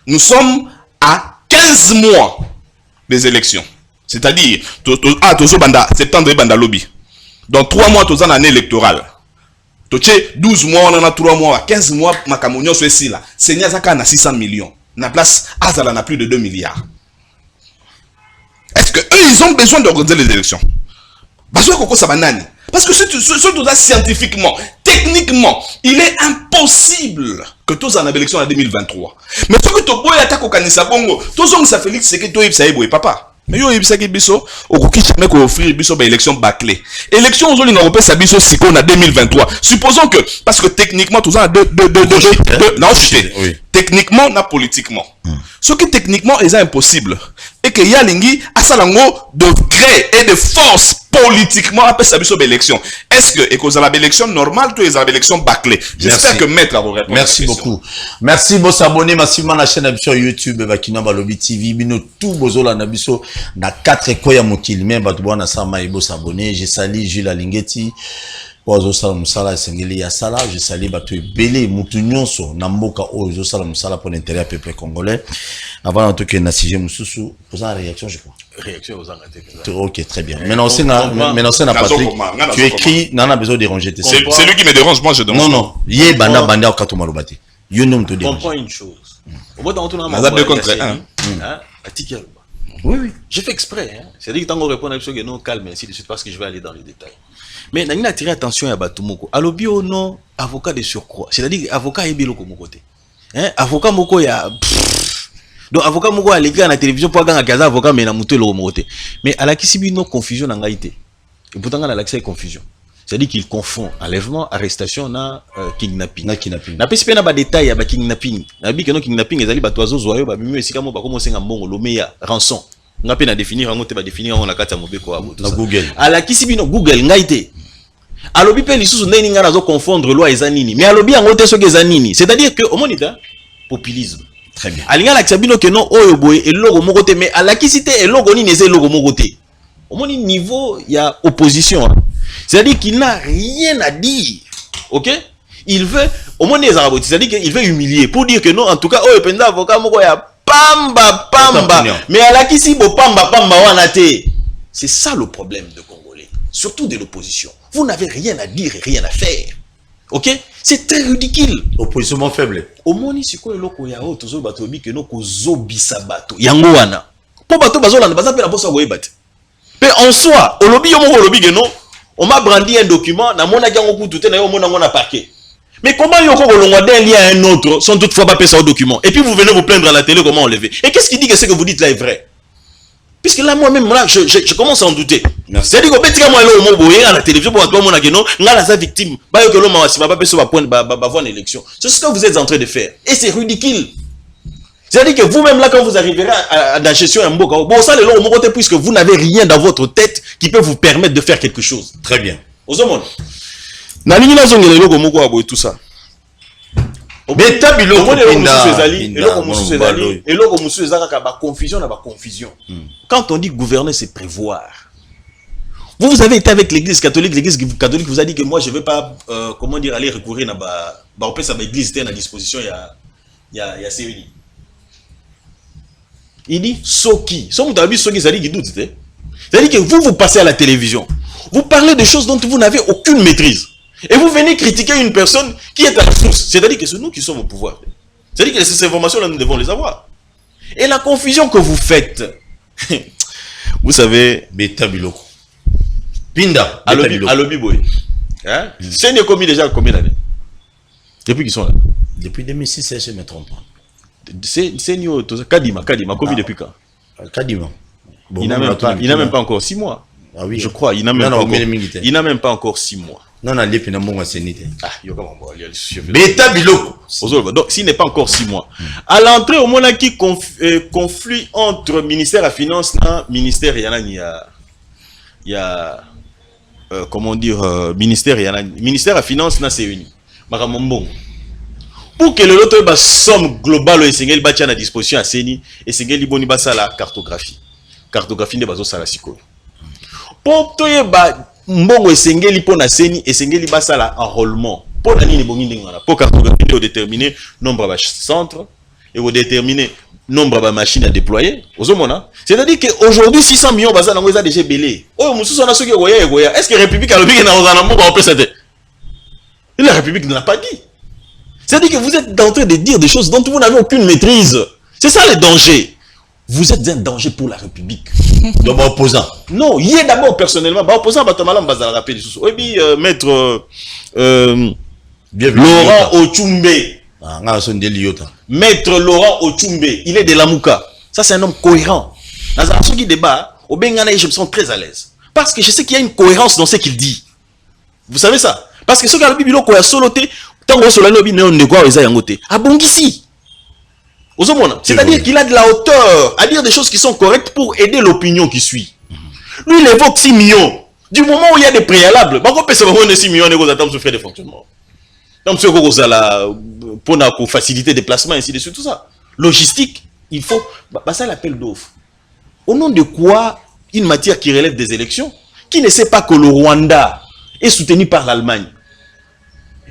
Nous sommes à 15 mois des élections. C'est-à-dire septembre banda lobby. Dans 3 mois tous en année électorale. Toché 12 mois on en a 3 mois, 15 mois makamonyo so ici là. Seni Azaka a 600 millions. Na place Azala n'a plus de 2 milliards. Est-ce que eux ils ont besoin d'organiser les élections? Parce que surtout scientifiquement, techniquement, il est impossible que tous en élection en 2023. Mais ce que tu as attaqué au Kanisa Bongo, tous on Félix c'est que tu es papa. Mais yo ibisaki biso okoki jamais ko offrir biso ba élection bâclée. Élection aux Olinga européens ça biso siko na 2023. Supposons que parce que techniquement tout ça non chuté. Techniquement na politiquement. Ce qui techniquement est impossible et que Yalingi a salango de gré et de force politiquement après sa biso élection. Est-ce que et cause la élection normale ou les élections bâclées? J'espère que maître va vous répondre. Merci beaucoup. Merci vos abonnés massivement la chaîne sur YouTube Bakina Balobi TV bino tout bozola na biso na 4 koya mokili même batu bwana sama et vos abonnés. Je salue Jules Alingeti. Ozo sala musala sengeli ya sala, je salue batu belé mutu nyonso na mboka ozo sala musala pour l'intérêt du peuple congolais. Avant en tout cas na sujet mususu, posant la réaction je crois. Réaction aux Angleterres. OK, très bien. Maintenant c'est na Patrick. Tu écris nana besoin de déranger tes. C'est lui qui me dérange, moi je dérange. Non. Yé banda banda au kato malobati. Yo nom te dérange. Comprends une chose. Au bout d'un tour on a 2 contre 1. Oui. J'ai fait exprès. Hein. C'est-à-dire que tant qu'on répond à question que non, calme, ainsi de suite, parce que je vais aller dans les détails. Mais n'a attiré attention à Batumoko. Alobi o non, avocat de surcroît. C'est-à-dire avocat est bilo comme côté. Hein? Avocat moko ya. Donc avocat moko a l'écrit à la télévision pour gagner un avocat mais na muté le côté. Mais à la kisibino confusion n'a été. Et pourtant on a l'accès à confusion. C'est-à-dire qu'il confond enlèvement, arrestation na kidnapping. Na kidnapping. Na pesi na ba détail ya ba kidnapping. Na bi que non kidnapping ezali ba toazo zoyo ba bimi esika mo ba commencer ngambongo lomeya rançon. Nga pe na définir ngo te ba définir on na kata mobeko abo tout ça. Google. À la kisibino Google ngaite. Alobi pe lisusu ndeni nga nazo confondre loi ezanini. Mais alobi yango te soki ezanini. C'est-à-dire que au monita populisme. Très bien. Alinga la kisabino que non oyo boye eloko moko te mais à la kisite eloko nini eze eloko moko te. Au moni niveau il y a opposition. Hein. C'est-à-dire qu'il n'a rien à dire. OK? Il veut au moins les arabes, c'est-à-dire qu'il veut humilier pour dire que non en tout cas oyo penda avocat moko ya pamba mais à la kisi bo pamba wana te. C'est ça le problème de Congolais, surtout de l'opposition. Vous n'avez rien à dire et rien à faire. OK? C'est très ridicule. Opposition faible. Au moni siko eloko ya o tozo bato bi que no ko zobisa bato. Yango wana. Po bato bazolanda baza pe na posa goyebate. Mais en soi, au lobby, on m'a brandi un document, na mona gango kutu na yo mona ngona parquet. Mais comment yoko kolongwa d'un lien à un autre sans toutefois pas passer au document? Et puis vous venez vous plaindre à la télé comment on lever. Et qu'est-ce qui dit que ce que vous dites là est vrai? Puisque là moi-même là je commence à en douter. C'est-à-dire que petit moi là au boye à la télévision pour toi mona geno ngala sa victime ba yo que l'homme va pas passer ba voir l'élection. C'est ce que vous êtes en train de faire et c'est ridicule. C'est-à-dire que vous-même là, quand vous arriverez à la gestion Mboka, bon, ça, le long côté, puisque vous n'avez rien dans votre tête qui peut vous permettre de faire quelque chose. Très bien. Aux hommes. Nani na zonge le logo moko aboy tout ça. Mais tabilo confusion na ba confusion. Quand on dit gouverner, c'est prévoir. Vous avez été avec l'église catholique vous a dit que moi je veux pas comment dire aller recourir na ba opé sa église était à disposition il y a CENI. Il dit Soki. C'est-à-dire que vous passez à la télévision. Vous parlez de choses dont vous n'avez aucune maîtrise. Et vous venez critiquer une personne qui est à la source. C'est-à-dire que c'est nous qui sommes au pouvoir. C'est-à-dire que ces informations-là, nous devons les avoir. Et la confusion que vous faites, vous savez... Beta Biloko. Pinda. Alobi Boy. Hein? C'est né commis déjà combien d'années? Depuis qu'ils sont là? Depuis 2006, si je me trompe pas. C'est Kadima, commis depuis quand? Kadima. Bon, il n'a même pas encore 6 mois. Ah oui. Je crois, il n'a même pas encore 6 mois. Non, non, il n'a pas encore 6 mois. Ah, il y a comment Beta Biloko. Donc, s'il n'est pas encore 6 mois. À l'entrée, au moment qui conflit entre ministère à finance et ministère, il y a comment dire, ministère à finance, c'est uni. Maramambong. Pour que le lot de somme globale et sengeli batia à disposition à Seni et sengeli boni basa la cartographie de bazo sala siko. Pour toye ba mbongo et sengeli pona Seni et sengeli basa la enrôlement. Pour la nini bongi ndengana. Pour cartographie de déterminer nombre de centres et de déterminer nombre de machines à déployer. C'est-à-dire qu'aujourd'hui 600 millions basa nango eza déjà belé. Oh mususu na soki goya. Est-ce que République a levé na ozana moko on peut ça? La République ne l'a pas dit. C'est-à-dire que vous êtes en train de dire des choses dont vous n'avez aucune maîtrise. C'est ça le danger. Vous êtes un danger pour la République. Donc, opposant. Non, il est d'abord personnellement. Opposant, oui, maître Laurent Ochumbe. Maître Laurent Ochumbe, il est de la Mouka. Ça, c'est un homme cohérent. Dans un qui débat, au Bengana, je me sens très à l'aise. Parce que je sais qu'il y a une cohérence dans ce qu'il dit. Vous savez ça? Parce que ce que la Bible est soloté, tant que cela lobby ne ne quoi ils yangote. Ah bon ici. C'est-à-dire qu'il a de la hauteur à dire des choses qui sont correctes pour aider l'opinion qui suit. Lui, il évoque 6 millions. Du moment où il y a des préalables, on peut se 6 millions de attendre frais de fonctionnement. Donc, pour faciliter les déplacements, ainsi de suite, tout ça. Logistique, il faut. Ça l'appel d'offres. Au nom de quoi une matière qui relève des élections, qui ne sait pas que le Rwanda est soutenu par l'Allemagne,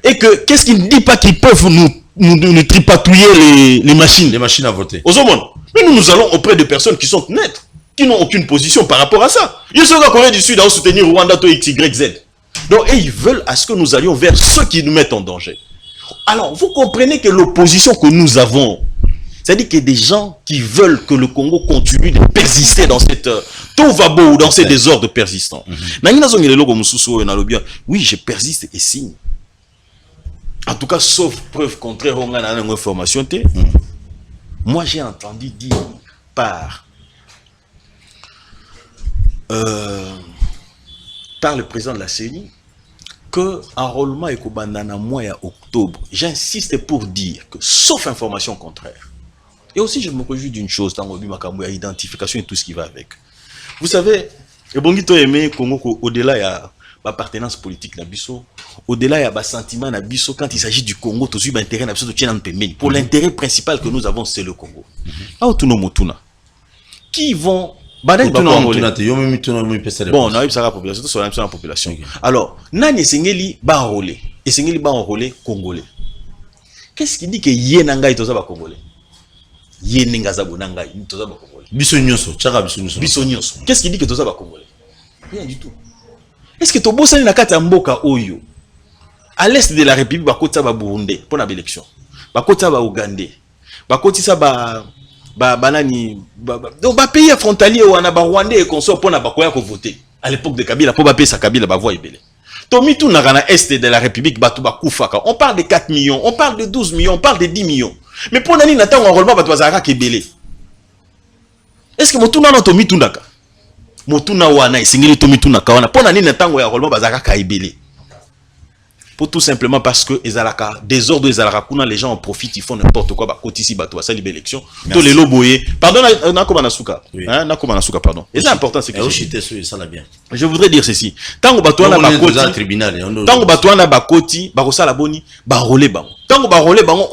et que qu'est-ce qu'il ne dit pas qu'ils peuvent nous tripatouiller les machines. Les machines à voter. Mais nous allons auprès de personnes qui sont nettes, qui n'ont aucune position par rapport à ça. Ils sont en Corée du Sud à soutenir Rwanda, X, Y, Z. Donc, et ils veulent à ce que nous allions vers ceux qui nous mettent en danger. Alors, vous comprenez que l'opposition que nous avons, c'est-à-dire qu'il y a des gens qui veulent que le Congo continue de persister dans cette tovabo, dans ces désordres persistants. Oui, je persiste et signe. En tout cas, sauf preuve contraire, on a une information. Moi, j'ai entendu dire par le président de la CENI que enrôlement est au mois d'octobre. J'insiste pour dire que, sauf information contraire, et aussi je me réjouis d'une chose, dans l'identification et tout ce qui va avec. Vous savez, au-delà, il y a l'appartenance politique, au-delà, il y a le sentiment, quand il s'agit du Congo, pour l'intérêt principal que nous avons, c'est le Congo. Qui vont... Bon, on a eu ça la population, c'est la population. Alors, nani esengeli ba enrôler, congolais. Qu'est-ce qui dit que yenanga itoza ba congolais? Yenenga za bonanga itoza ba congolais. Biso nyonso, chaka biso nyonso. Qu'est-ce qui dit que toza ba congolais? Rien du tout. Est-ce que tobosani na kati ya mboka oyo à l'est de la République bakotisa ba Burundi pour la élection? Bakotisa ba Ougandais. Bakotisa donc pays frontalier ou en Rwandais et consort pour nabakoya ko voter à l'époque de Kabila pour payer sa Kabila ba voix ebele. Tomi tout na est de la République batu ba kufaka. On parle de 4 millions, on parle de 12 millions, on parle de 10 millions. Mais pour nani natanga enrôlement batu bazaka kebele. Est-ce que motuna na tomi tunaka? Motuna wana isingeli tomi tunaka wana pour nani natanga enrôlement bazaka ka ebele. Pour tout simplement parce que désordre les gens en profitent, ils font n'importe quoi, ici ça libre élection. Tous les loboyés. Pardon, pardon. Et c'est important, c'est que je voudrais dire ceci. Tant que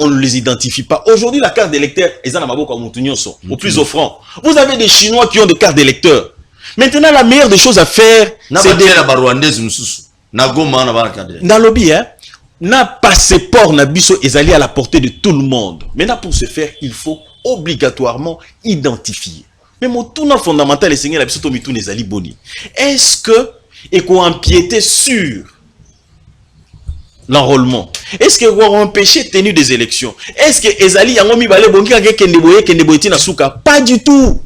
on ne les identifie pas. Aujourd'hui, la carte d'électeur est au plus offrant. Vous avez des Chinois qui ont des cartes d'électeurs. Maintenant, la meilleure des choses à faire, c'est dans lobby, na passeport na biso ezali à la portée de tout le monde. Maintenant, pour ce faire, il faut obligatoirement identifier. Mais mon tournant fondamental est Seigneur la biso to mitou ezali boni. Est-ce que et qu'on empiéter sur l'enrôlement? Est-ce que qu'on empêcher tenue des élections? Est-ce que ezali yango mibale bongi ka kende boye na suka? Pas du tout.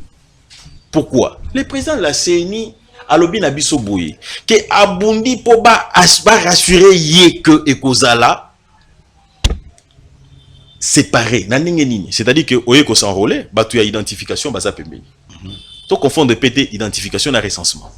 Pourquoi? Le président de la CENI alobi na biso boye que abundi po ba rassurer ye que ekozala séparé na ndenge nini, c'est-à-dire que oye ko s'enrôler batu ya identification baza pembeni to confondre PT identification na recensement.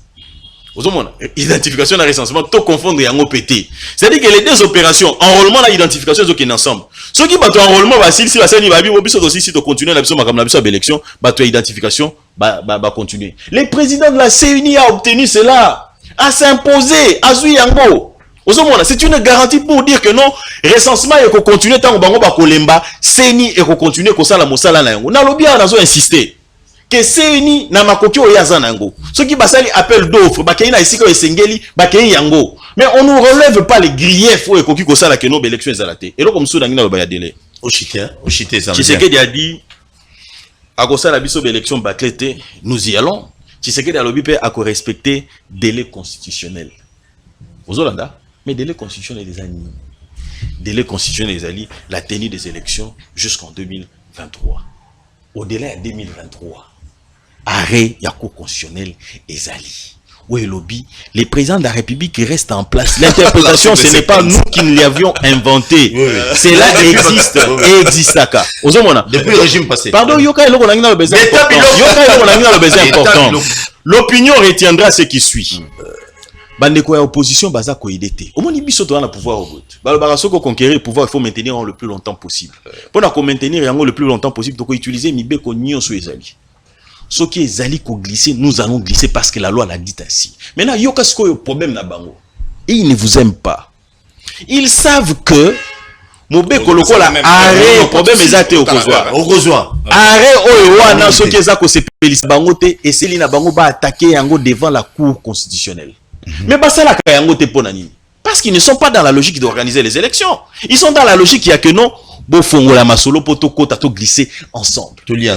Ozomona identification na recensement to confondre yango PT, c'est-à-dire que les deux opérations enrôlement na identification zo ken ensemble. Ceux qui batu enrôlement ba si ba sani ba bi biso aussi si to continuer na biso makam na biso élection batu identification va continuer. Le président de la CENI a obtenu cela, a s'imposer, a zui yango. C'est une garantie pour dire que non, recensement est continuer tant que ba kolemba, CENI est continuer ko sala mosala na yango. Na lobi a nazo insister que CENI na makoki o yaza nango. Ceux qui basali appel d'offres, ba kei na isiko esengeli, ba kei yango. Mais on ne relève pas les griefs ou ekoki ko sala que non élection ezalate. Et donc comme ça ngina ba ya délai. Oshité ça. Tshisekedi a dit à cause de la biso élection bâclée, nous y allons. Tshisekedi a lobby à respecter délai constitutionnel. Aux Hollanda, mais délai constitutionnel des années. Délai constitutionnel des alliés, la tenue des élections jusqu'en 2023. Au délai à 2023, arrêt ya cour constitutionnel des alliés. Oui, lobby. Les présidents de la République restent en place. L'interprétation, ce n'est pas nous qui l'avions inventé. C'est là existe et existe à cas. Depuis le régime passé. Pardon, Yoka Eloko Nangina le besoin important. Yoka Eloko Nangina le besoin important. L'opinion retiendra ce qui suit. Bandeko ya opposition baza ko idete. Au moins biso to na pouvoir au vote. Balobara soko conquérir le pouvoir, il faut maintenir le plus longtemps possible. Pour na ko maintenir yango le plus longtemps possible, to ko utiliser mibeko nyonso ezali. Ce qui est allé glisser, nous allons glisser parce que la loi l'a dit ainsi. Maintenant, il y a un problème na bango. Et ils ne vous aiment pas. Ils savent que Mobé Koloko la arrêt problème exact au Kozoa. Arrêt au wana ce qui est à cause de bangote et Céline Bango va attaquer yango devant la cour constitutionnelle. Mais bah ça la yango te ponani. Parce qu'ils ne sont pas dans la logique d'organiser les élections. Ils sont dans la logique qu'il y a que non. Bofongola masolo poto kota to glisser ensemble. Tolia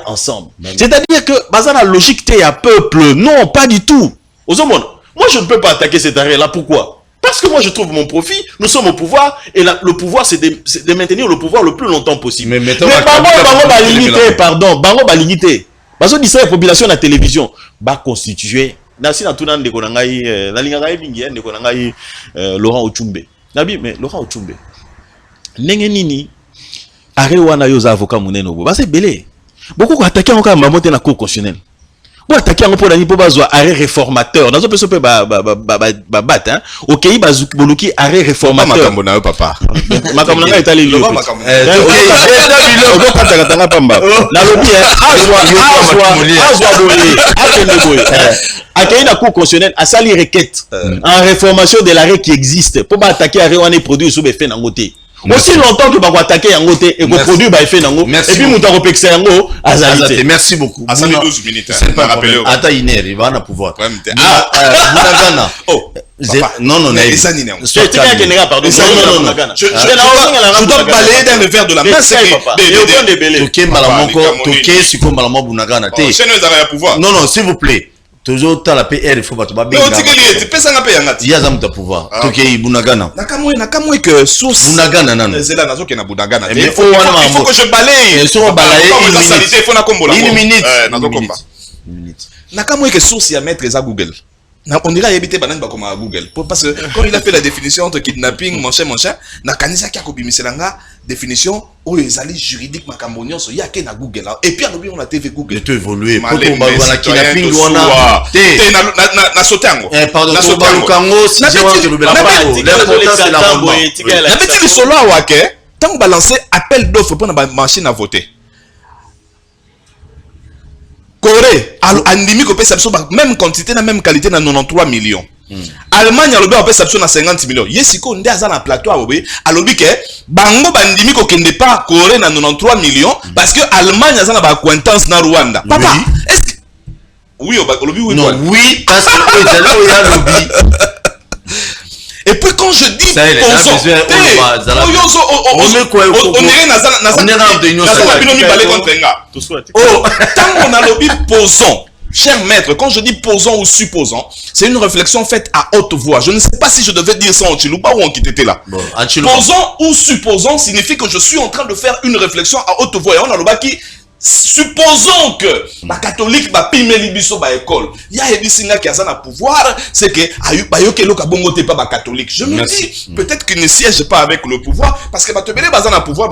ensemble. C'est-à-dire que bazar la logique t'es à peuple. Non, pas du tout. Moi je ne peux pas attaquer cet arrêt là. Pourquoi? Parce que moi je trouve mon profit. Nous sommes au pouvoir et le pouvoir c'est de maintenir le pouvoir le plus longtemps possible. Mais bango ba limité, pardon, bango ba limité. Parce que la population la télévision ba constituer. Nasi na tunan de konangai na linga ngai bingi de konangai Laurent Ochumbe. Nabi mais Laurent Ochumbe. Ndenge nini arrêt wana yo za avocat munene bo ba c'est belé beaucoup ko attaquer encore mamote na cour constitutionnelle bo attaquer encore pour pour bazwa arrêt réformateur dans peso pe ba bat hein OK bazu boluki arrêt réformateur makambo na yo papa makambo na etali li OK katanga pamba na lobi azwa boye atende boye accueilli la cour constitutionnelle a sali requête en réformation de l'arrêt qui existe pour pas attaquer arrêt wana produit sous be fait na ngoté. Aussi longtemps que va attaquer yango te et que produit va effet nango et puis muta repexer yango azalité. Merci beaucoup. À 12 minutes. C'est pas rappelé. Ata iner, il va en pouvoir. Bunagana. Oh. Non, mais ça n'y est. C'est quelqu'un qui n'est pardon. Non. Je dois balayer dans le verre de la main c'est que Toké malamoko, Toké siko malamo Bunagana te. Non, s'il vous plaît. Toujours ta la PR il faut pas te battre. Non, tu peux ça na payer ngati. Ya zamu ta pouvoir. Toké Bunagana. Nakamwe que source Bunagana nana. C'est là nazo ke na Bunagana. Il faut que je balaye. Une minute. Une minute. Nakamwe que source ya mettre za Google. On dirait habiter banane ba comme à Google. Parce que quand il a fait la définition entre kidnapping, mon cher, na kanisa ki akobimisela définition où les alliés juridiques makambo nyonso ya ke na Google. Et puis on a TV Google. Tu évoluer. Pour ba kidnapping wana. Na sotango. Pardon. Na sotango. Si je vois que le l'important c'est la rumba. Na petit solo wa ke tant balancer appel d'offres pour na machine à voter. Corée, andimi ko pesa même quantité na même qualité na 93 millions. Allemagne alobi ko pesa na 50 millions. Yesiko nde aza na plateau alobi ke bango bandimi ko kende pas Corée na 93 millions parce que Allemagne aza na ba acquaintance na Rwanda. Papa, est-ce que oui alobi oui. Non, oui parce que là où il y a lobby. Et puis quand je dis posons, cher maître, quand je dis posons ou supposons, c'est une réflexion faite à haute voix. Je ne sais pas si je devais dire ça en Chiluba ou en Kitete là. Posons ou supposons signifie que je suis en train de faire une réflexion à haute voix. Et on a le bas qui supposons que la catholique va pimer libiso ba école. Il y a ebisinga qui a ça na pouvoir, c'est que ayo ke loka bongo te pas ba catholique. Je me dis peut-être qu'il ne siège pas avec le pouvoir parce que ba tebele baza na pouvoir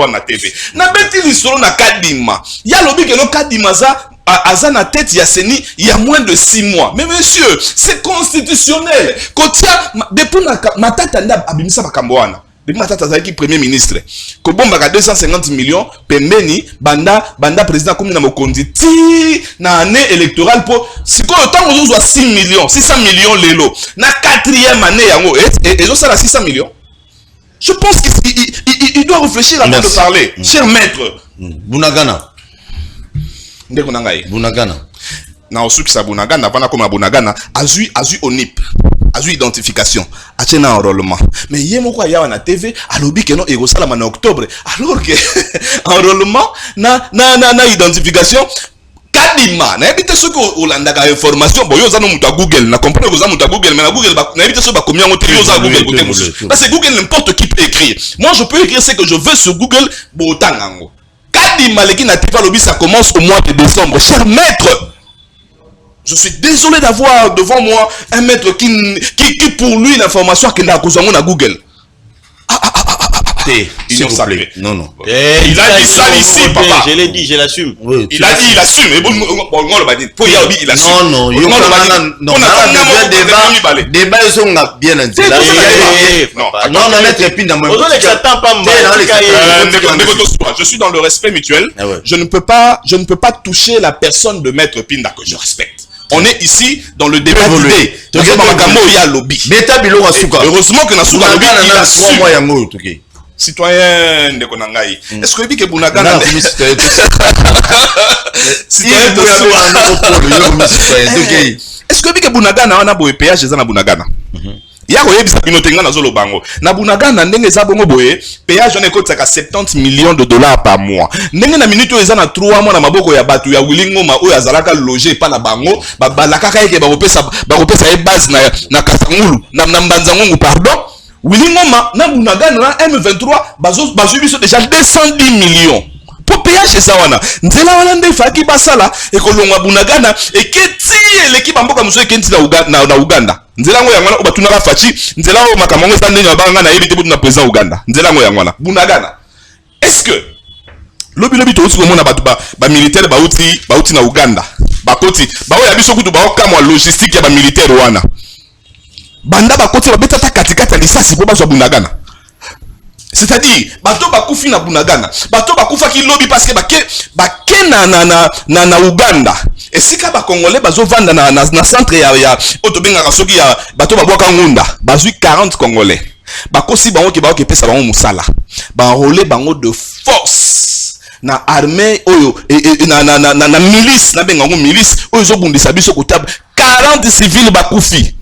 na TV. Na beti lisolo na kadima. Il y a lobby que no kadima za aza na tête ya seni il y a moins de 6 mois. Mais monsieur, c'est constitutionnel. Kotia depuis ma tata nda abimisa makambo wana. Depuis ma tata zaki premier ministre. Ko bomba ka 250 millions pembeni banda président comme na mokondi ti na année électorale pour siko temps on doit 6 millions, 600 millions lelo. Na 4e année yango et ça la 600 millions. Je pense qu'il doit réfléchir avant de parler. Cher maître Bunagana. Ndeko nangai. Bunagana. Na osuki sa Bunagana bana comme Bunagana azui onip. Azui identification, achena enrôlement. Mais yé moko ya na TV, alobi que non ego sala en octobre, alors que enrôlement na identification kadima. Na ebite ce que Olanda ka information, boyo za no muta Google, na comprendre que za muta Google, mais na Google na ebite ce ba combien on yo za Google côté musu. Parce que Google n'importe qui peut écrire. Moi je peux écrire ce que je veux sur Google, botangango. Kadima leki na TV alobi ça commence au mois de décembre. Cher maître, Je suis désolé d'avoir devant moi un maître qui pour lui l'information qu'il a causé à Google. S'il vous plaît. Non, non. Il a dit ça ici, papa. Je l'ai dit, je l'assume. Oui, Il a dit, il assume. Il assume. Non, non, il y a un débat, ils sont bien intégrés. Non, non, maître Pinda, moi. Je suis dans le respect mutuel. Je ne peux pas toucher la personne de maître Pinda que je respecte. On est ici dans le débat d'idées. Heureusement que Nasuka Lobby, il assume. Citoyen de Konangaï. Est-ce que que Bunagana est-ce que Bunagana on a beau péage na Bunagana? Ya koyebisa bino tenga na zolo bango. Na Bunagana ndenge za bongo boye, péage on ekotaka 70 millions de dollars par mois. Ndenge na minute eza na 3 mois na maboko ya batu ya Wilingoma oyo azalaka loger pa na bango, ba balaka kayeke ba kopesa e base na Kasangulu, na Mbanzangongu pardon. Wilingoma na Bunagana na M23 bazo biso déjà 210 millions. Pour péage ça wana. Nzela wana nde faki basala ekolongwa Bunagana eketi l'équipe mboka muso ekenti na Uganda. Nzela ngo yangwana obatunaka fachi, nzela o makamongo sa ndenge banga na yebite butu na président Uganda. Nzela ngo yangwana Bunagana. Est-ce que lobi to usi komona batu ba militaire bauti na Uganda. Bakoti bawo ya biso kutu bawo kamwa logistique ya ba militaire wana. Banda bakoti babetata katikata lisasi po bazwa Bunagana. C'est-à-dire bato bakufi na Bunagana, bato bakufa ki lobby parce que bake na Uganda. Et si ka ba congolais bazo vanda na centre ya otobenga kasoki ya bato babwaka ngunda, bazui 40 congolais. Bakosi bango ki bawo ke pesa bango musala. Ba enrôler bango de force na armée oyo na milice na benga ngo milice oyo zo bundisa biso kotable 40 civils bakufi.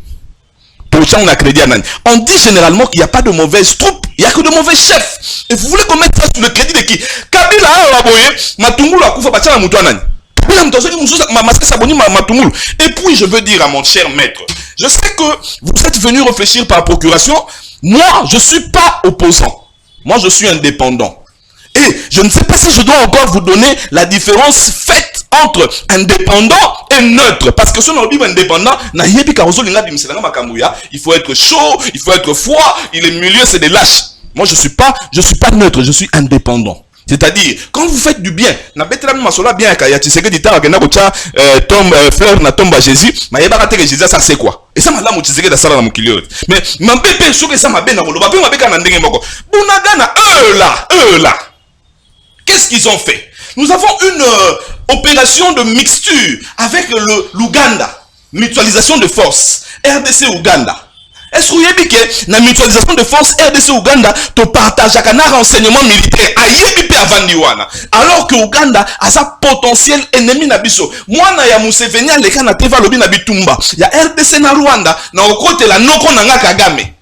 On dit généralement qu'il n'y a pas de mauvaises troupes, il n'y a que de mauvais chefs. Et vous voulez qu'on mette ça sur le crédit de qui? Kabila Matungulu a koufa batia na mutuanani. Et puis je veux dire à mon cher maître, je sais que vous êtes venu réfléchir par procuration. Moi, je ne suis pas opposant. Moi, je suis indépendant. Et je ne sais pas si je dois encore vous donner la différence faite entre indépendant et neutre. Parce que si on dit indépendant, il faut être chaud, il faut être froid, il est milieu, c'est des lâches. Moi, je suis pas neutre, je suis indépendant. C'est-à-dire, quand vous faites du bien, na betra masola bien kaya tiseke ditara kena kocha fleur na tomba Jésus, ma yeba ka Jésus ça c'est quoi? Et ça malamu tiseke da sala na mukilio. Mais mambebe soke ça mabe na koloba pe mabe kana ndenge moko. Bunagana eux là. Qu'est-ce qu'ils ont fait? Nous avons une opération de mixture avec l'Ouganda, mutualisation de forces, RDC Ouganda. Est-ce que vous avez dit que la mutualisation de forces RDC Ouganda te partage un renseignement militaire à Yebipe Avandiwana, alors que Ouganda a sa potentiel ennemi nabiso. Moi na ya Museveni le kana teva lobi na bitumba. Ya RDC na Rwanda na okote la noko na nga Kagame.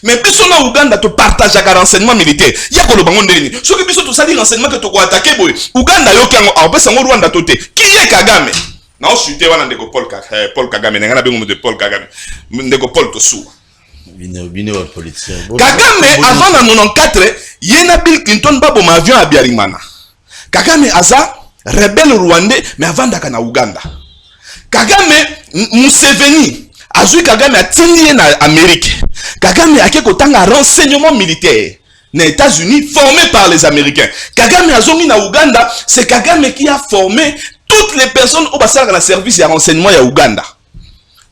Mais biso na Uganda te partage un renseignement militaire. Ya ko lobango ndeni. Ce que biso to sali renseignement que to ko attaquer boy. Uganda yo kango a pesa ngo Rwanda tote. Qui est Kagame? Na o chuté wana ndeko Paul Kagame ngana bengo de Paul Kagame. Ndeko Paul Tosu. Kagame avant na 94 yena Bill Clinton babo ma avion à Biarimana. Kagame aza rebelle rwandais mais avant d'aka na Uganda. Kagame Museveni azui Kagame atindi na Amérique. Kagame ake kotanga renseignement militaire na États-Unis formé par les Américains. Kagame azongi na Uganda, c'est Kagame qui a formé toutes les personnes au bassin de la service et renseignement ya Uganda.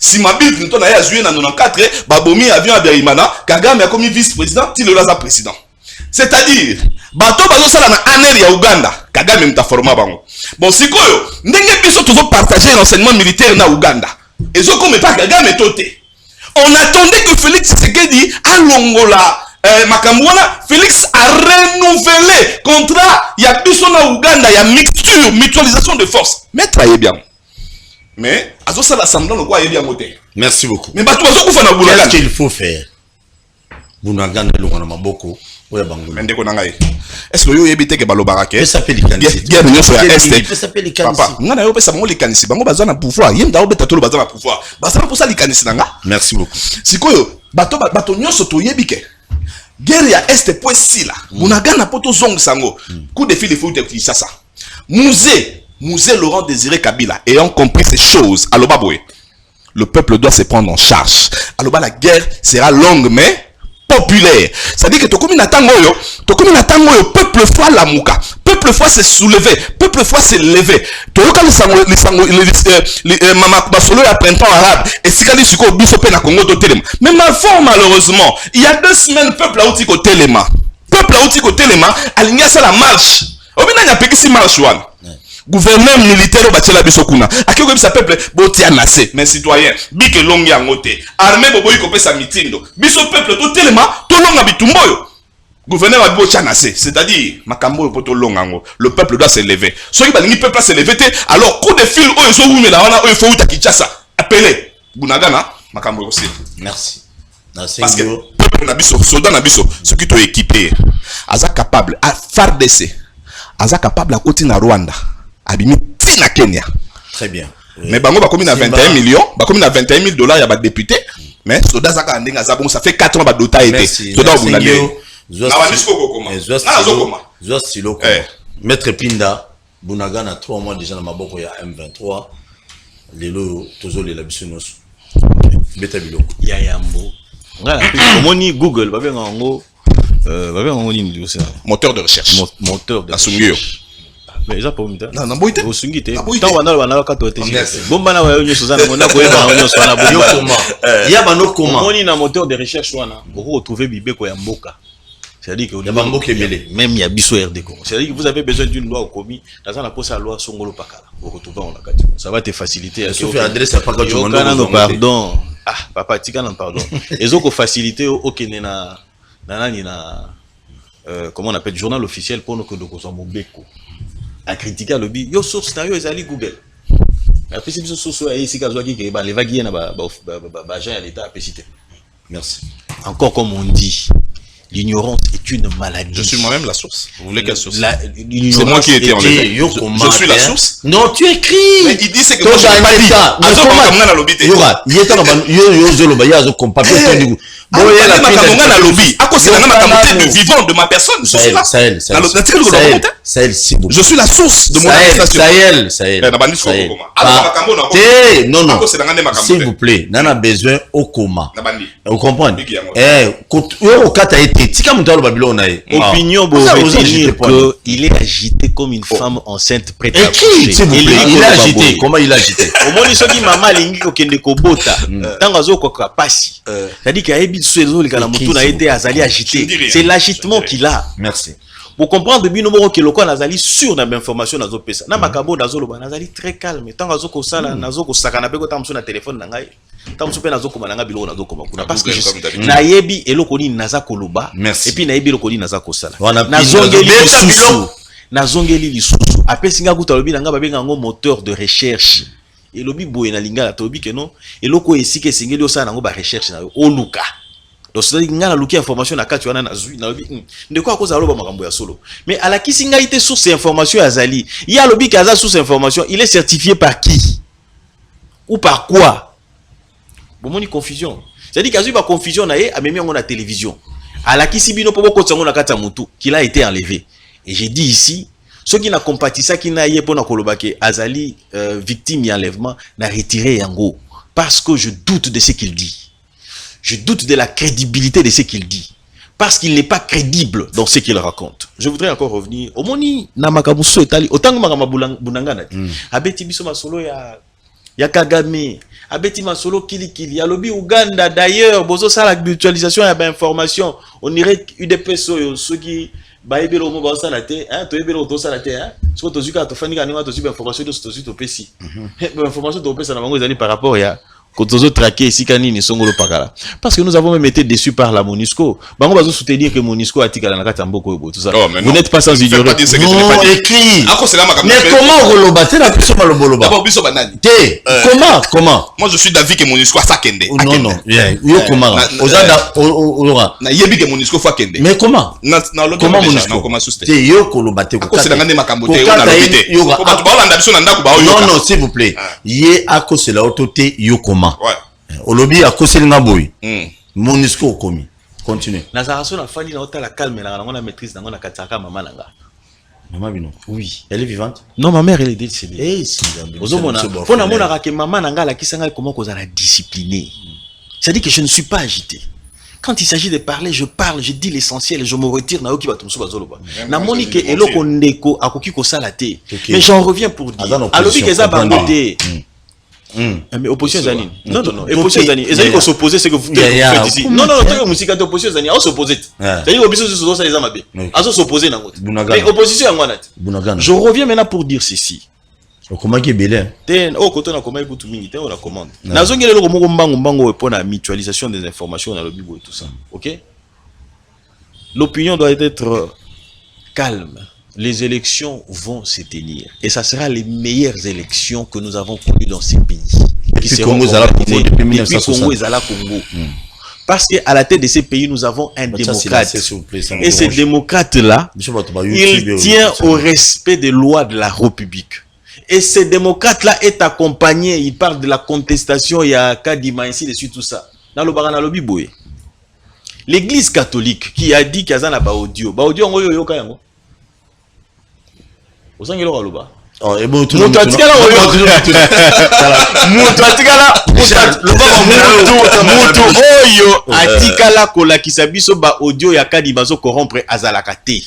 Si ma Bill Clinton a joué dans 94, babomi avion à Biarimana, Kagame a commis vice-président, Tilo Laza président. C'est-à-dire, bato bazo sala na anel ya Uganda, Kagame mta forma bango. Bon sikoyo, ndenge biso tozo partager l'enseignement militaire na Uganda. Et zo comme pas Kagame toté. On attendait que Félix Tshisekedi à Longola Makambouana, Félix a renouvelé contrat ya biso na Uganda ya mixture, mutualisation de forces. Mais travaillez bien. Mais azo sala semblant le quoi bien moté. Merci beaucoup. Mais bato bazo kufa na Bunagana. Qu'est-ce qu'il faut faire? Bunagana le wana maboko oya bango. Ndeko nangai. Est-ce que yo yebite ke balobara ke? Ça s'appelle likanisi. Guerre nyonso ya Est. Ça s'appelle likanisi. Papa, ngana yo pesa bango likanisi. Bango bazana pouvoir. Yemda obeta tolo bazana pouvoir. Bazana pour ça likanisi nanga. Merci beaucoup. Sikoyo bato nyonso to yebike. Guerre ya Est point sila. Bunagana poto zong sango. Coup de fil de foot ça. Musée Mouzé Laurent Désiré Kabila, ayant compris ces choses, à l'Obaboué, le peuple doit se prendre en charge. Alors la guerre sera longue mais populaire. C'est-à-dire que Tokomi Natango, peuple foi la mouka, peuple foi se soulever, peuple foi se lever. Toyoka les mama solo ya printemps arabe et sikali suko biso pe na Congo to telema. Mais malheureusement, il y a 2 semaines peuple a outi ko telema. Peuple a outi ko telema, alingia ça la marche. Obina nya pekisi marche wana. Gouverneur militaire au bâtiment biso kuna. Akio comme ça peuple botia nassé, mais citoyen, bike longi angote. Armée bobo yiko pesa mitindo. Biso peuple to telema, to longa bitumboyo. Gouverneur a botia nassé, c'est-à-dire makambo yo poto longa ngo. Le peuple doit se lever. Soki balingi peuple se lever, alors coup de fil oyo so wumela wana oyo fo uta Kinshasa. Appelez Bunagana makambo yo aussi. Merci. Parce que peuple na biso, soldat na biso, ceux qui sont équipés, aza capable à FARDC, aza capable à côté na Rwanda. Abimi na Kenya. Très bien. Mais bango ba commune à 21 millions, ba commune à 21 000 $, il y a pas de député. Mais soda zaka ndenga za bon, ça fait 4 ans ba dota été. Soda au Bunagana. Zoa Siloko. Maître Pinda, Bunagana 3 mois déjà dans maboko ya M23. Lelo tozole la bisonos. Beta biloko. Ya yambo. Ngala omoni Google ba benga ngo ni moteur de recherche. Moteur de recherche. Mais ça pas au non non boite osungite tant wana ka to tegi bomba na wayo nyoso zana mona ko eba nyoso na bomba ya bano comment moni na moteur de recherche wana boko retrouver bibeko ya mboka, c'est-à-dire que ya mboka ebele même ya biso RD Congo, c'est-à-dire que vous avez besoin d'une loi au commis dans la poste à loi songolo pakala vous retrouvez on la kati ça va te faciliter sauf adresse à pas que tu pardon papa tika non pardon ezoko faciliter okene na nani na comment on appelle journal officiel pour nous que de kozo mobeko à critiquer le lobby yo source na yo ezali Google après c'est biso source ya isika zo ki ba levaki na ba agent ya l'état apesité. Merci. Encore comme on dit, l'ignorance est une maladie. Je suis moi-même la source. Vous voulez quelle source? C'est moi qui ai été enlevé. Je suis la source. Non, tu écris. Mais il dit c'est que moi je n'ai pas dit. vivant de ma personne. Je suis la source de mon arrestation. Non, non. S'il vous plaît, on a besoin au coma. Vous comprenez? Opinion qu'il est agité comme une femme enceinte prête à accoucher. Il est agité. Comment il est agité? Au moins, il dit maman lingi ko kende ko bota. Tango zo ko kapasi. C'est-à-dire qu'il a ébi sozo le kalamutu na été azali agité. C'est l'agitement qu'il a. Merci. Pour comprendre bino moko ke loko nazali sur na information nazo pesa. Na makambo nazo loba nazali très calme. Tango zo ko sala nazo ko sakana pe ko tamso na téléphone na ngai. Tamso pe nazo ko mananga biloko nazo ko makuna parce que na yebi eloko ni naza ko loba et puis na yebi eloko ni naza ko sala. Nazongeli lisusu apesinga kuta lobi nanga babenga ngo moteur de recherche et lobi boye na lingala tobi ke non eloko esike singeli osala ngo ba recherche na oluka donc c'est ngala luki information na kati wana na zui na lobi ndeko akoza loba makambo ya solo mais ala kisinga ite source information azali ya lobi kaza source information il est certifié par qui ou par quoi bomoni confusion c'est-à-dire kazu ba confusion na ye amemi ngo na télévision ala kisibino po boko tsango na kati ya mutu qu'il a été enlevé. Et j'ai dit ici, ceux qui n'ont compati ça, qui n'a pas kolobake, azali victime d'enlèvement, n'a retiré yango. Parce que je doute de ce qu'il dit. Je doute de la crédibilité de ce qu'il dit. Parce qu'il n'est pas crédible dans ce qu'il raconte. Je voudrais encore revenir. Au moni, na makamuso etali, autant que makabulangana. Abeti biso masolo ya Kagame. Abeti masolo kili. Ya lobi Uganda d'ailleurs, bozo ça la mutualisation ya ba information. On irait UDPSO ceux qui baibelo mo ba sala te to ebelo to sala te so to zuka to fani ka ninga to zuba information to to pesi information to pesa na bango ezali par rapport ya kotozo traquer ici kanini songolo pakala parce que nous avons même été déçus par la MONUSCO bango bazo soutenir que MONUSCO atikala na kata mboko yebo tout ça vous n'êtes pas sans ignorer non écrit mais comment rolobater la biso maloboloba d'abord biso banani te comment moi je suis d'avis que MONUSCO sa kende non yo comment ozanda ora na yebi que MONUSCO fa kende mais comment comment MONUSCO comment souste te yo kolobate ko c'est ngane makambo te na lobité ko ba balanda biso na ndako ba oyo non s'il vous plaît yé akosela otote yo comment ouais olobi akoselinga boy MONUSCO komi continue na zaraso na fani na otala calme na ngona maîtrise na ngona kataka mama nanga Maman Bino. Oui. Elle est vivante? Non, ma mère, elle est décédée. Eh, si. Ozomona, faut na mona que maman nanga la kisanga comment qu'on a discipliné. C'est-à-dire que je ne suis pas agité. Quand il s'agit de parler, je parle, je dis l'essentiel, je me retire na oki batumso bazoloba. Na monique eloko ndeko akoki ko salate. Mais j'en reviens pour dire alobi keza bangote. Mais opposition Zanine. Non, opposition Zanine. Et ça, s'opposer, c'est que vous faites ici. Non, musique d'opposition Zanine. On s'oppose. C'est-à-dire, opposition, c'est les amabe. On s'oppose. Mais opposition, je reviens maintenant pour dire ceci. Comment qui est belé? Oh, quand on a comment écoute mingi, on la commande. Na zongi le logo mbango pour la mutualisation des informations dans le bibo et tout ça. OK? L'opinion doit être calme. Les élections vont se tenir. Et ça sera les meilleures élections que nous avons connues dans ces pays. Depuis Congo, depuis 1960. Congo. Parce qu'à la tête de ces pays, nous avons un démocrate. Et ce démocrate-là, il tient au respect des lois de la République. Et ce démocrate-là est accompagné, il parle de la contestation, il y a Kadima, ainsi de suite, tout ça. Dans le Baranalobi Boye. L'église catholique qui a dit qu'il y a un audio, on yo kayango. Osangelo kaloba. Oh, et bon, tout le atikala kolakisa biso ba audio ya Kadima zo corrompre azalaka te.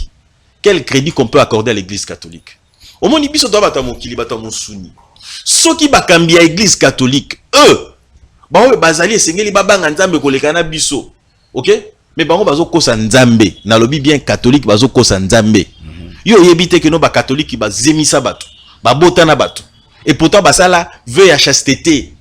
Quel crédit qu'on peut accorder à l'église catholique? Au moins biso doit bata mokili bata mosuni. Soki bakambi ya église catholique, eux ba bazali esengeli babanga nzambe kolekana biso. OK? Mais bango bazo kosa nzambe. Na lobi bien catholique bazo kosa nzambe. Yo yebite que no ba catholique ba zemisa bato. Ba botana bato. Et pourtant basala veut ya chasteté.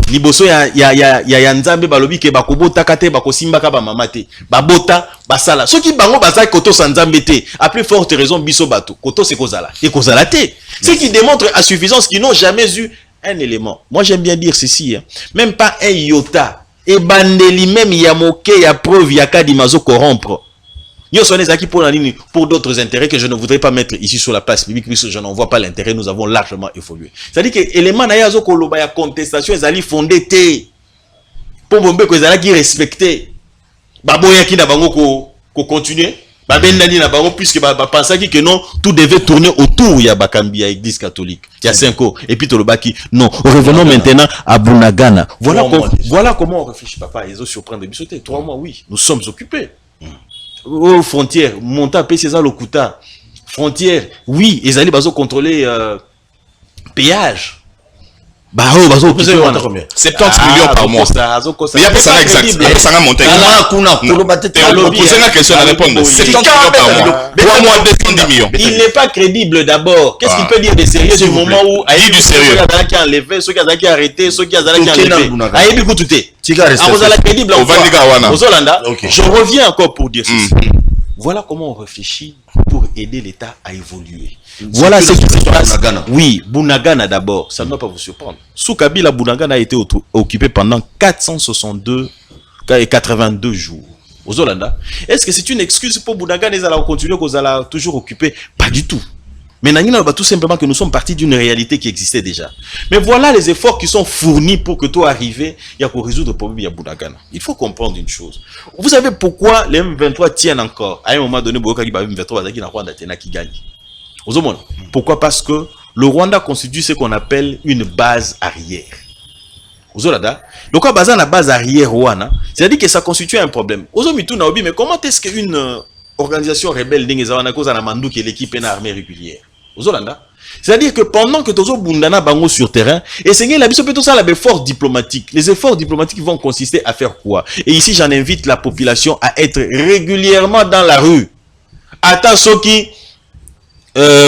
Liboso ya nzambe balobi ke bakobota kate bakosimba ka ba mamate. Ba bota basala. Soki bango bazali koto sa nzambe te, a plus forte raison biso bato. Koto se kozala. Et kozala te. Ce qui démontre à suffisance qu'ils n'ont jamais eu un élément. Moi j'aime bien dire ceci, hein. Même pas un iota. Et bandeli même ya moke ya preuve ya Kadima zo corrompre. Pour d'autres intérêts que je ne voudrais pas mettre ici sur la place publique, puisque je n'en vois pas l'intérêt, nous avons largement évolué. C'est-à-dire que l'élément nayazo koloba ya contestation, ils allaient fonder te. Pour bombe que ils allaient respecter. Baboya ki na bango ko continuer. Babendani na bango puisque pensait que non, tout devait tourner autour ya bakambi ya église catholique. Il y a 5 ans. Et puis Tolobaki, non, revenons maintenant à Bunagana. Voilà comment on réfléchit, papa. Ils ont surpris de bisoter. 3 mois, oui, nous sommes occupés. Aux frontières, monta PCSA Lokuta. Frontières, oui, ils allaient contrôler péage. Bah, bazo 70 millions par mois. Mais il y a pas ça exact. Il y a pas ça monter. Posez la question à répondre. 70 millions par mois. 3 mois, 210 millions. Il n'est pas crédible d'abord. Qu'est-ce qu'il peut dire de sérieux du moment où il dit du sérieux. Ceux qui ont enlevé, ceux qui ont arrêté, ceux qui ont enlevé. Aïe, écoute tout est. Vous allez crédible. Je reviens encore pour dire ceci. Voilà comment on réfléchit pour aider l'État à évoluer. Voilà ce qui se passe. Oui, Bunagana d'abord, ça ne doit pas vous surprendre. Sous Kabila, Bunagana a été occupé pendant 462 et 82 jours. Aux Hollanda. Est-ce que c'est une excuse pour Bunagana et allons continuer qu'on allait toujours occuper? Pas du tout. Mais tout simplement que nous sommes partis d'une réalité qui existait déjà. Mais voilà les efforts qui sont fournis pour que toi arriver, il y a pour résoudre le problème à Bunagana. Il faut comprendre une chose. Vous savez pourquoi les M23 tiennent encore? À un moment donné, M23 qui gagne. Pourquoi? Parce que le Rwanda constitue ce qu'on appelle une base arrière. Donc, à la base arrière, c'est-à-dire que ça constitue un problème. Mais comment est-ce qu'une organisation rebelle qui est l'équipe et l'armée régulière? C'est-à-dire que pendant que Tozo Bundana Bango sur terrain, et c'est l'effort diplomatique. Les efforts diplomatiques vont consister à faire quoi? Et ici, j'en invite la population à être régulièrement dans la rue. Attends, ceux qui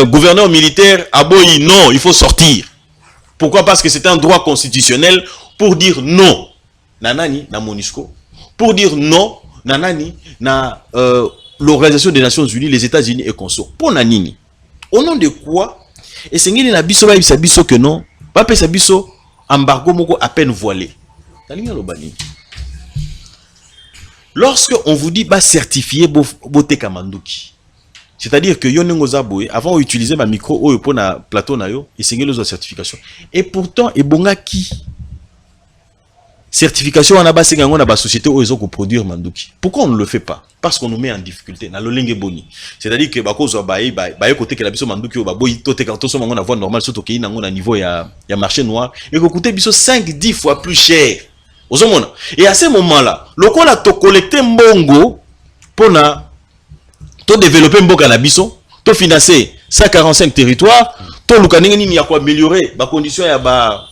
gouverneur militaire, aboyi, non, il faut sortir. Pourquoi? Parce que c'est un droit constitutionnel pour dire non. Nanani, na MONUSCO. Pour dire non, nanani, na l'Organisation des Nations Unies, les États-Unis et consorts. Pour nanini. Au nom de quoi? Et c'est ngeli na biso ba biso que non. Ba pesa biso embargo moko à peine voilé. Lorsque on vous dit ba certifier bote kamanduki. C'est-à-dire que Yonengo Zaboé, avant d'utiliser ma micro ou pour na plateau na yo, il signe les certifications. Et pourtant, et bonga qui certification on a bas c'est on a bas société où ils ont produire manduki. Pourquoi on ne le fait pas? Parce qu'on nous met en difficulté na lolenge boni. C'est-à-dire que ba cause ba côté que la biso manduki ba boy toté quand on a voie normale surtout qu'il y a un niveau ya marché noir et que coûter biso 5-10 fois plus cher. Et à ce moment-là, le qu'on a to collecté mbongo pour na to développer mboka na biso, to financer 145 territoires, to lukaninga ni ya ko améliorer ba conditions ya ba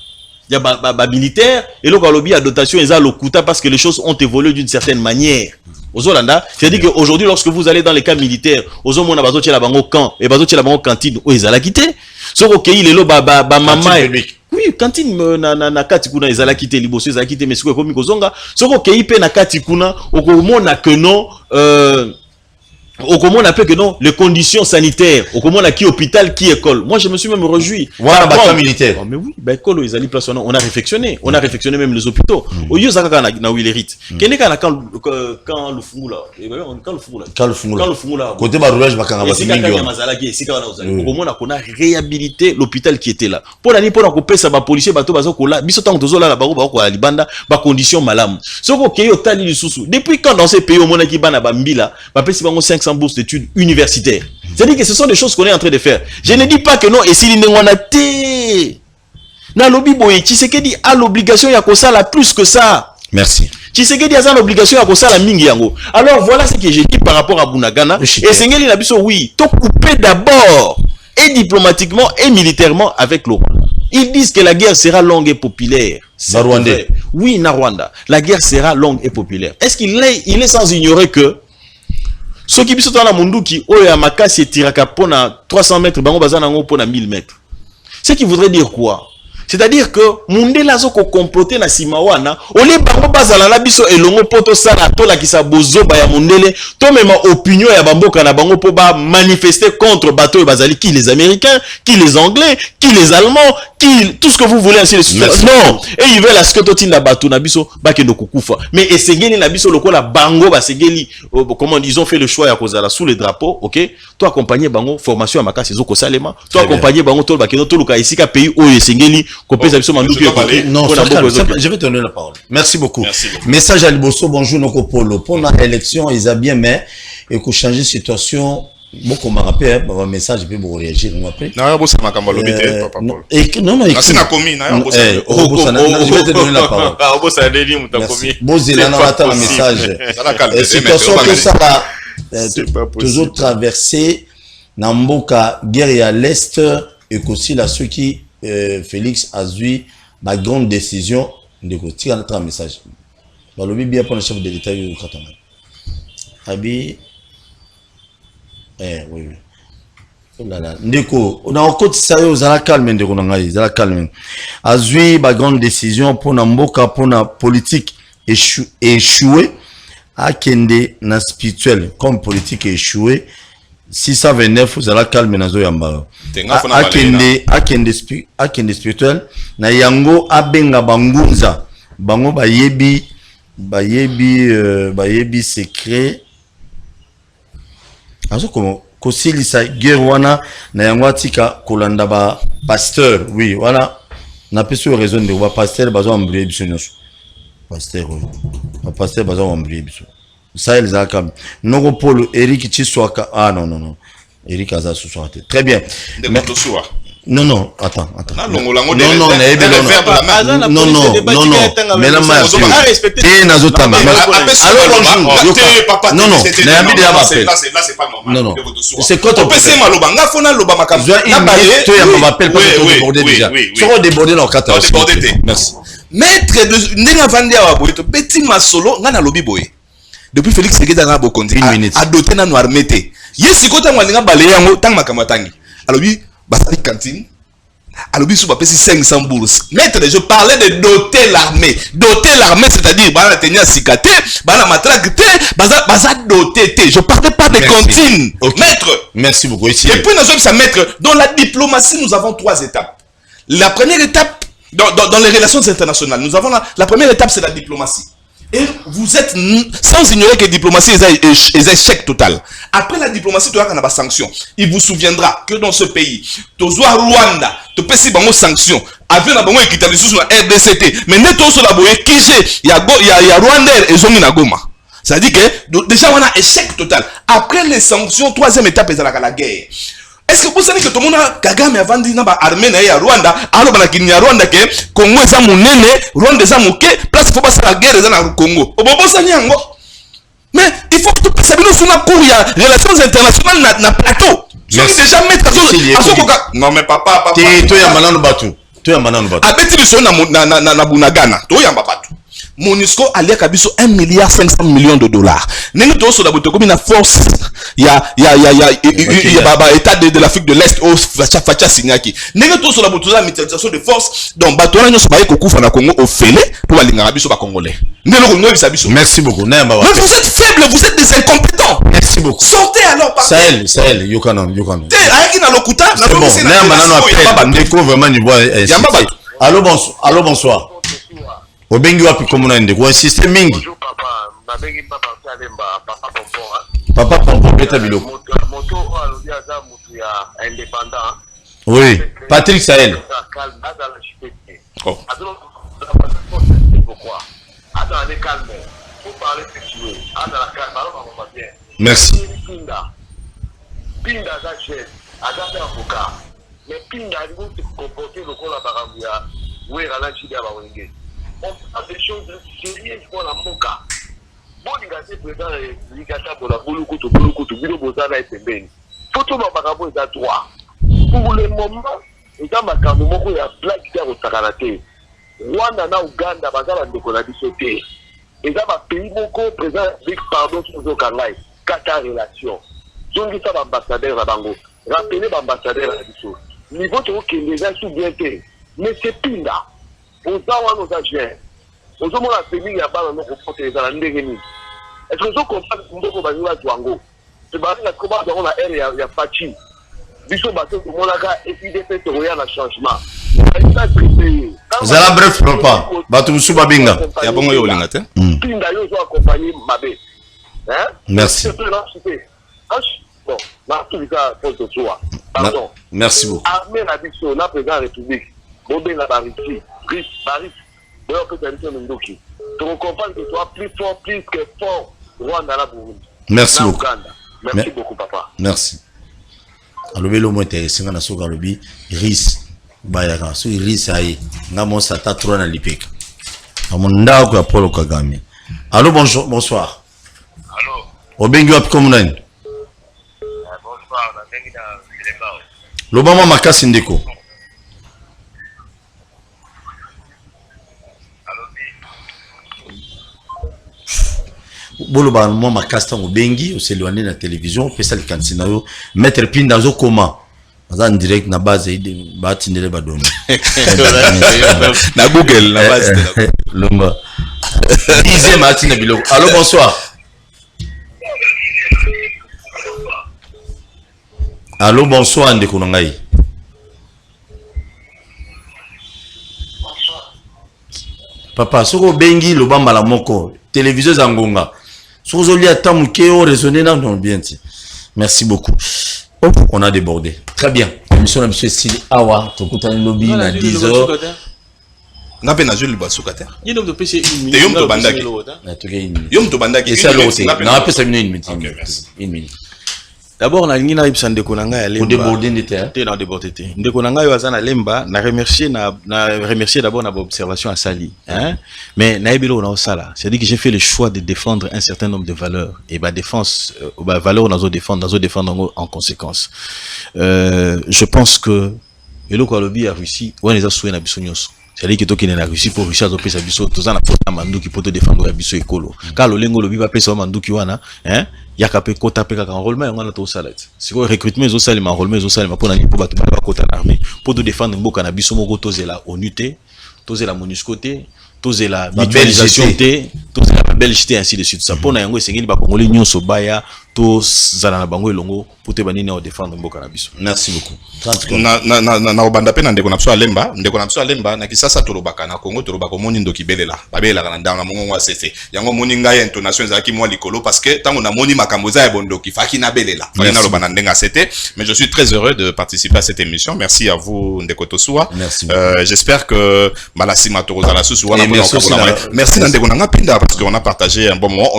militaire et le lobby à dotation et ça le coûta parce que les choses ont évolué d'une certaine manière. Aux Hollandais, c'est-à-dire qu'aujourd'hui, lorsque vous allez dans les camps militaires, aux hommes on a besoin de la banque camp et besoin de la banque cantine où ils allaient quitter. Sauf que il est là maman. Oui, cantine na katikuna ils allaient quitter liboso ils allaient quitter mais c'est comme kozonga. Sauf que il paie na katikuna au comment na que non au comment on appelle que non les conditions sanitaires au comment on a qui hôpital qui école. Moi je me suis même réjoui. Voilà bâtiment militaire. Oh, mais oui, bah école ils allaient place on a réfectionné même les hôpitaux. Au lieu ça na Willerit. Kene kana quand le fungula quand le fungula côté baroulage bakanga basingi on mazalaki sika wana uzali. Au comment on a réhabilité l'hôpital qui était là. Pour la ni pour couper ça ba policier bato bazoko là biso tant tozola la baro ba libanda ba condition malamu. Soko keyo tali lisusu. Depuis quand dans ces pays au mona ki bana ba mbila ba pesi bango 500 bourses d'études universitaires. C'est-à-dire que ce sont des choses qu'on est en train de faire. Je ne dis pas que non, et si l'on a été na lobby boye, Tshisekedi a l'obligation ya kosala plus que ça. Merci. Tshisekedi a l'obligation ya kosala mingi yango. Alors voilà ce que j'ai dit par rapport à Bunagana. Et Sengeli na biso oui, to couper d'abord et diplomatiquement et militairement avec le Rwanda. Ils disent que la guerre sera longue et populaire. Na Rwanda. Oui, na Rwanda. La guerre sera longue et populaire. Est-ce qu'il est sans ignorer que ce qui biso dans munduki oya makasi tiraka pona 300 mètres bango bazana ngo pona 1000 mètres. Ce qui voudrait dire quoi? C'est-à-dire que mundela zo ko comploter na simawana ole bango bazala na biso elongo poto sala to la kisa bozoba ya mundele to même opinion ya bamboka na bango po ba manifester contre bateau et bazali qui les américains, qui les anglais, qui les allemands, qui tout ce que vous voulez ainsi de suite. Non, et ils veulent à ce que to tinda bateau na biso ba ke kukufa. Mais esengeli na biso lokola bango ba segeli comment ils ont fait le choix ya kozala sous les drapeaux, OK? Toi accompagner bango formation à makasi zo ko salema, toi accompagner bango to ba ke to luka isika pays o esengeli. Non, je vais te donner la parole. Merci beaucoup. Message à Liboso, bonjour Noko Polo. Pour l'élection, ils ont bien, mais et qu'on change de situation. Beaucoup m'a rappelé, un message, je peux vous réagir après. Non, non, c'est la commune. Je vais te donner la parole. Attends le message. Situation que ça va toujours traverser Namboka, guerre à l'est, et aussi là ceux qui Félix Azui, ma grande décision de tirer notre message. Bah le bien pour le chef de l'État du Katana. Abi, oui. Oh là là. Ndeko, on a encore ça aux ala calme ndeko nangai, ala calme. Azui, ma grande décision pour Namboka pour la politique échoué, à Kende na spirituel comme politique échoué. 629 vous allez calmer nazo yamba akende spirituel na yango abenga bangunza bango bayebi secret azo ko silisa guerre wana na yango atika kolanda ba pasteur oui voilà na peso raison de ba pasteur bazo ambrier biso nyonso pasteur bazo ambrier biso. Ça, ils ont comme Noko Polo, Eric Chiswaka. Ah non. Eric Aza Souswate. Très bien. Non, attends. Non. Mais la main. Et Nazotama. Non. C'est quoi ton problème? Merci. Maître de Nenga Vandia Waboito, Petit Masolo, Nana Lobi Boy. Depuis Félix Sekeda na bokondi a doté na noir mete yesi kota mwalinga bale yango tang makamatangi alobi basali cantine alobi sou ba pesi 500 bourses. Maître, je parlais de doter l'armée, c'est-à-dire bana tenir sikate bana matracte baza doter te, je parlais pas de cantine. Okay. Maître, merci beaucoup. Ici, et puis nous sommes maître dans la diplomatie, nous avons 3 étapes. La première étape dans les relations internationales, nous avons la première étape, c'est la diplomatie. Et vous êtes sans ignorer que la diplomatie est échec total. Après la diplomatie, tu as des sanctions. Il vous souviendra que dans ce pays, tu as Rwanda, tu as des sanctions. avion na bango ekita lisusu na RDCT mais nde to so la boye kije ya Rwanda ezongi na Goma. Ça dit que déjà on a échec total. Après les sanctions, troisième étape est la guerre. Est-ce que vous savez que tout le monde a Kagame avant dit na ba armée na ya Rwanda, alors bana kinya Rwanda ke Congo eza munene, Rwanda eza moke, place faut pas la guerre eza na Congo. Obobo sani yango. Mais il faut que tout passe bien sur la cour ya relations internationales na plateau. J'ai déjà mettre à non mais papa to ya manano batu. To ya manano batu. Abeti biso na Bunagana. To ya batu. MONUSCO alia kabiso 1,5 milliard de dollars. Nengi to so da boto comme une force ya baba état de l'Afrique de l'Est au facha signaki. Nengi to so da boto la mutualisation de force donc bato na nyoso ba ko kufa na Congo au fele pour alinga kabiso ba congolais. Ndelo ko ngobi sabiso. Merci beaucoup. Mais vous êtes faibles, vous êtes des incompétents. Merci beaucoup. Sortez alors par Sahel, you can. Ayaki na lokuta na bon. Na manano après ndeko vraiment ni voix. Allô bonsoir. Obengi wapi komuna ndeko wa système mingi. Bonjour papa, mabengi papa Salemba, papa Pompon. Papa Pompon beta biloko. Moto alobi aza mutu ya indépendant. Oui, Patrick Sahel. Oh. Pourquoi? Attends, les calme. Faut parler de ce que tu veux. Attends, la calme, alors on va bien. Merci. Pinda za chef, aza avocat. Mais Pinda il faut se comporter le col à Barambia. Oui, à la Chida Bawenge. On a des choses sérieuses pour la Moka. Bon, il y a des présidents qui ont pour la Bulukutu, Bilo Bozana et Pembeni. Photo Mabarabo est à 3. Pour le moment, il y a ma caméra, il y a Black Terre au Sakanate. Rwanda na Uganda, Bazala Ndekola Bisoté. Il y a ma pays, mon président, Big Pardon, sur le Kangai. 4 relations. Zongi sa ambassadeur à Bango. Rappelez l'ambassadeur à Biso. Niveau de qui les a sous-bien-té. Mais c'est Pinda. Aux gens nos agents, aux hommes la famille à bas dans nos comportements dans la ndengeni. Est-ce que vous comprenez que vous avez Dwango? C'est parce que comment dans la ère il y a Fachi. Biso bateau que mon aga et puis des faits rien à changement. Zala bref papa. Batu musuba binga. Ya bongo yo lingate. Pinda yo so accompagner Mabé. Hein? Merci. Bon, là tout ça pour te soi. Pardon. Merci beaucoup. Armée la biso na président de la République. Bobé la Baris. Baris, d'ailleurs que tu as dit Ndoki. Tu comprends que tu sois plus fort que fort Rwanda la Burundi. Merci beaucoup. Merci beaucoup papa. Merci. Alobi lo mo intéressant na soka alobi ris bayaka so ris ai nga mo sata trop na lipeka. Amonda ko ya Paul Kagame. Allô bonsoir. Allô. Obengi wapi komunani? Bonsoir, na bengi na Selemba. Lobama makasi ndeko. Bolo ba mo makasta ngo bengi oselwani na télévision pesa likanisi na yo maître Pinda zo koma aza en direct na base ide ba tindele ba dono na Google na base de lomba dixième matin biloko. Allô bonsoir. Allô bonsoir ndeko na ngai. Papa soko bengi lobamba la moko télévision za ngonga. Merci beaucoup. Oh, on a débordé. Très bien. Émission de M. Sili Awa. Tokutani lobby na 10h. Na pe na joli basukata. Yom to pese une minute. Yom to bandaki. Yom to bandaki. C'est alors c'est. Na pe une minute. Une minute. D'abord na lingi na ibsa ndeko na ngai alemba. Au déborder n'était. Te na déborder te. Ndeko na ngai yo azana lemba na remercier d'abord na observation à Sali, hein. Mais na ebelo na osala. C'est-à-dire que j'ai fait le choix de défendre un certain nombre de valeurs et ba défense ba valeurs nazo défendre en conséquence. Je pense que eloko alobi ya Russie wana eza soué na biso nyonso. C'est-à-dire que toki na Russie pour Russie azopesa biso tozana pota manduki poto défendre ya biso ekolo. Ka lolengo lobi ba pesa manduki wana, hein. Yakape kota peka ka enrôlement ngana to salat. C'est quoi recrutement zo salima enrôlement zo salima pour na lipo batu ba kota l'armée pour de défendre mboka na biso moko tozela ONUT, tozela MONUSCO te, tozela mutualisation te, tozela Belgique ainsi de suite. Ça pour na yango esengeli ba congolais nyonso baya to zala na bango elongo pour te banini au défendre mboka na biso. Merci beaucoup. Na obanda pe na ndeko na biso alemba na kisasa tolobaka na Congo tolobaka moni ndoki belela babela kana ndanga mongo wa sese yango moni ngai intonation ezaki moi likolo parce que tango na moni makambo za bondoki faki na belela faki na lobana ndenga sete. Mais je suis très heureux de participer à cette émission. Merci à vous ndeko Tosua. J'espère que Malasima Torozala Susu wana merci ndeko na ngapinda parce qu'on a partagé un bon moment.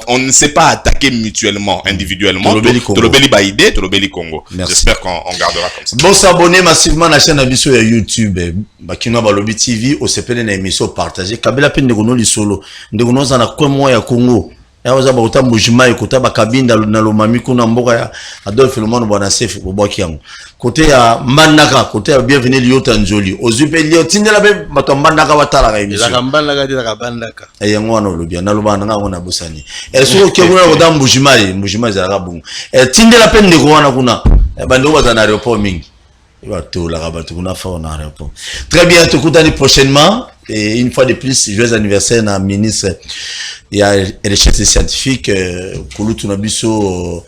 On ne s'est pas attaqué mutuellement individuellement tolobeli ba idée tolobeli Congo. J'espère qu'on gardera comme ça. Bon, s'abonner massivement à la chaîne Abisso et YouTube. Bakino Balobi TV, au CPN na émission partagée. Kabila pe ndegono li solo. Ndegono za na kwa moya ya Congo. Ya waza ba uta mbujima ekota ba kabinda na lomami kuna mboka ya Adolphe Lomano bwana Sefu bobaki yango. Côté ya Manaka, côté ya bienvenue Liota Nzoli. Ozupe Lio tindela be bato Manaka watala ka émission. La Manaka de la Bandaka. E yango wana lobia na lobana nga ngona bosani. E so ke ngona ko dam mbujima za ka bungu. E tindela pe ndeko wana kuna. E bando baza na aéroport mingi. Très bien, tout le prochainement. Et une fois de plus, joyeux anniversaire à ministre et à recherche scientifique. Koulou Tunabiso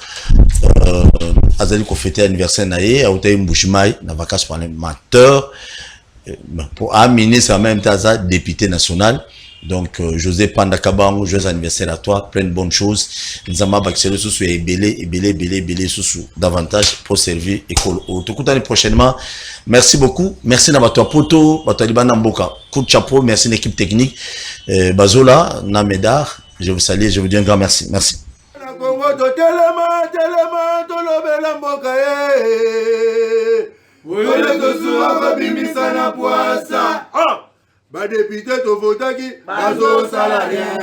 Azali ko fêter anniversaire naé à Otaï Mbouchimai, na vacances parlementaire. Pour un ministre en même temps, député national. Donc, José Pandakabango, joyeux anniversaire à toi, plein de bonnes choses. Nzamba Baxelo Soussou et belé Soussou davantage pour servir école. Tout le prochainement. Merci beaucoup. Merci à votre poto, votre Liban Mboka. Coup de chapeau, merci l'équipe technique. Bazola, Namedar, je vous salue, je vous dis un grand merci. Merci. Ba député to votaki bazo salarien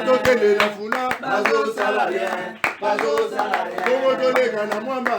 to tele la funa bazo salarien Congo to le kana mwamba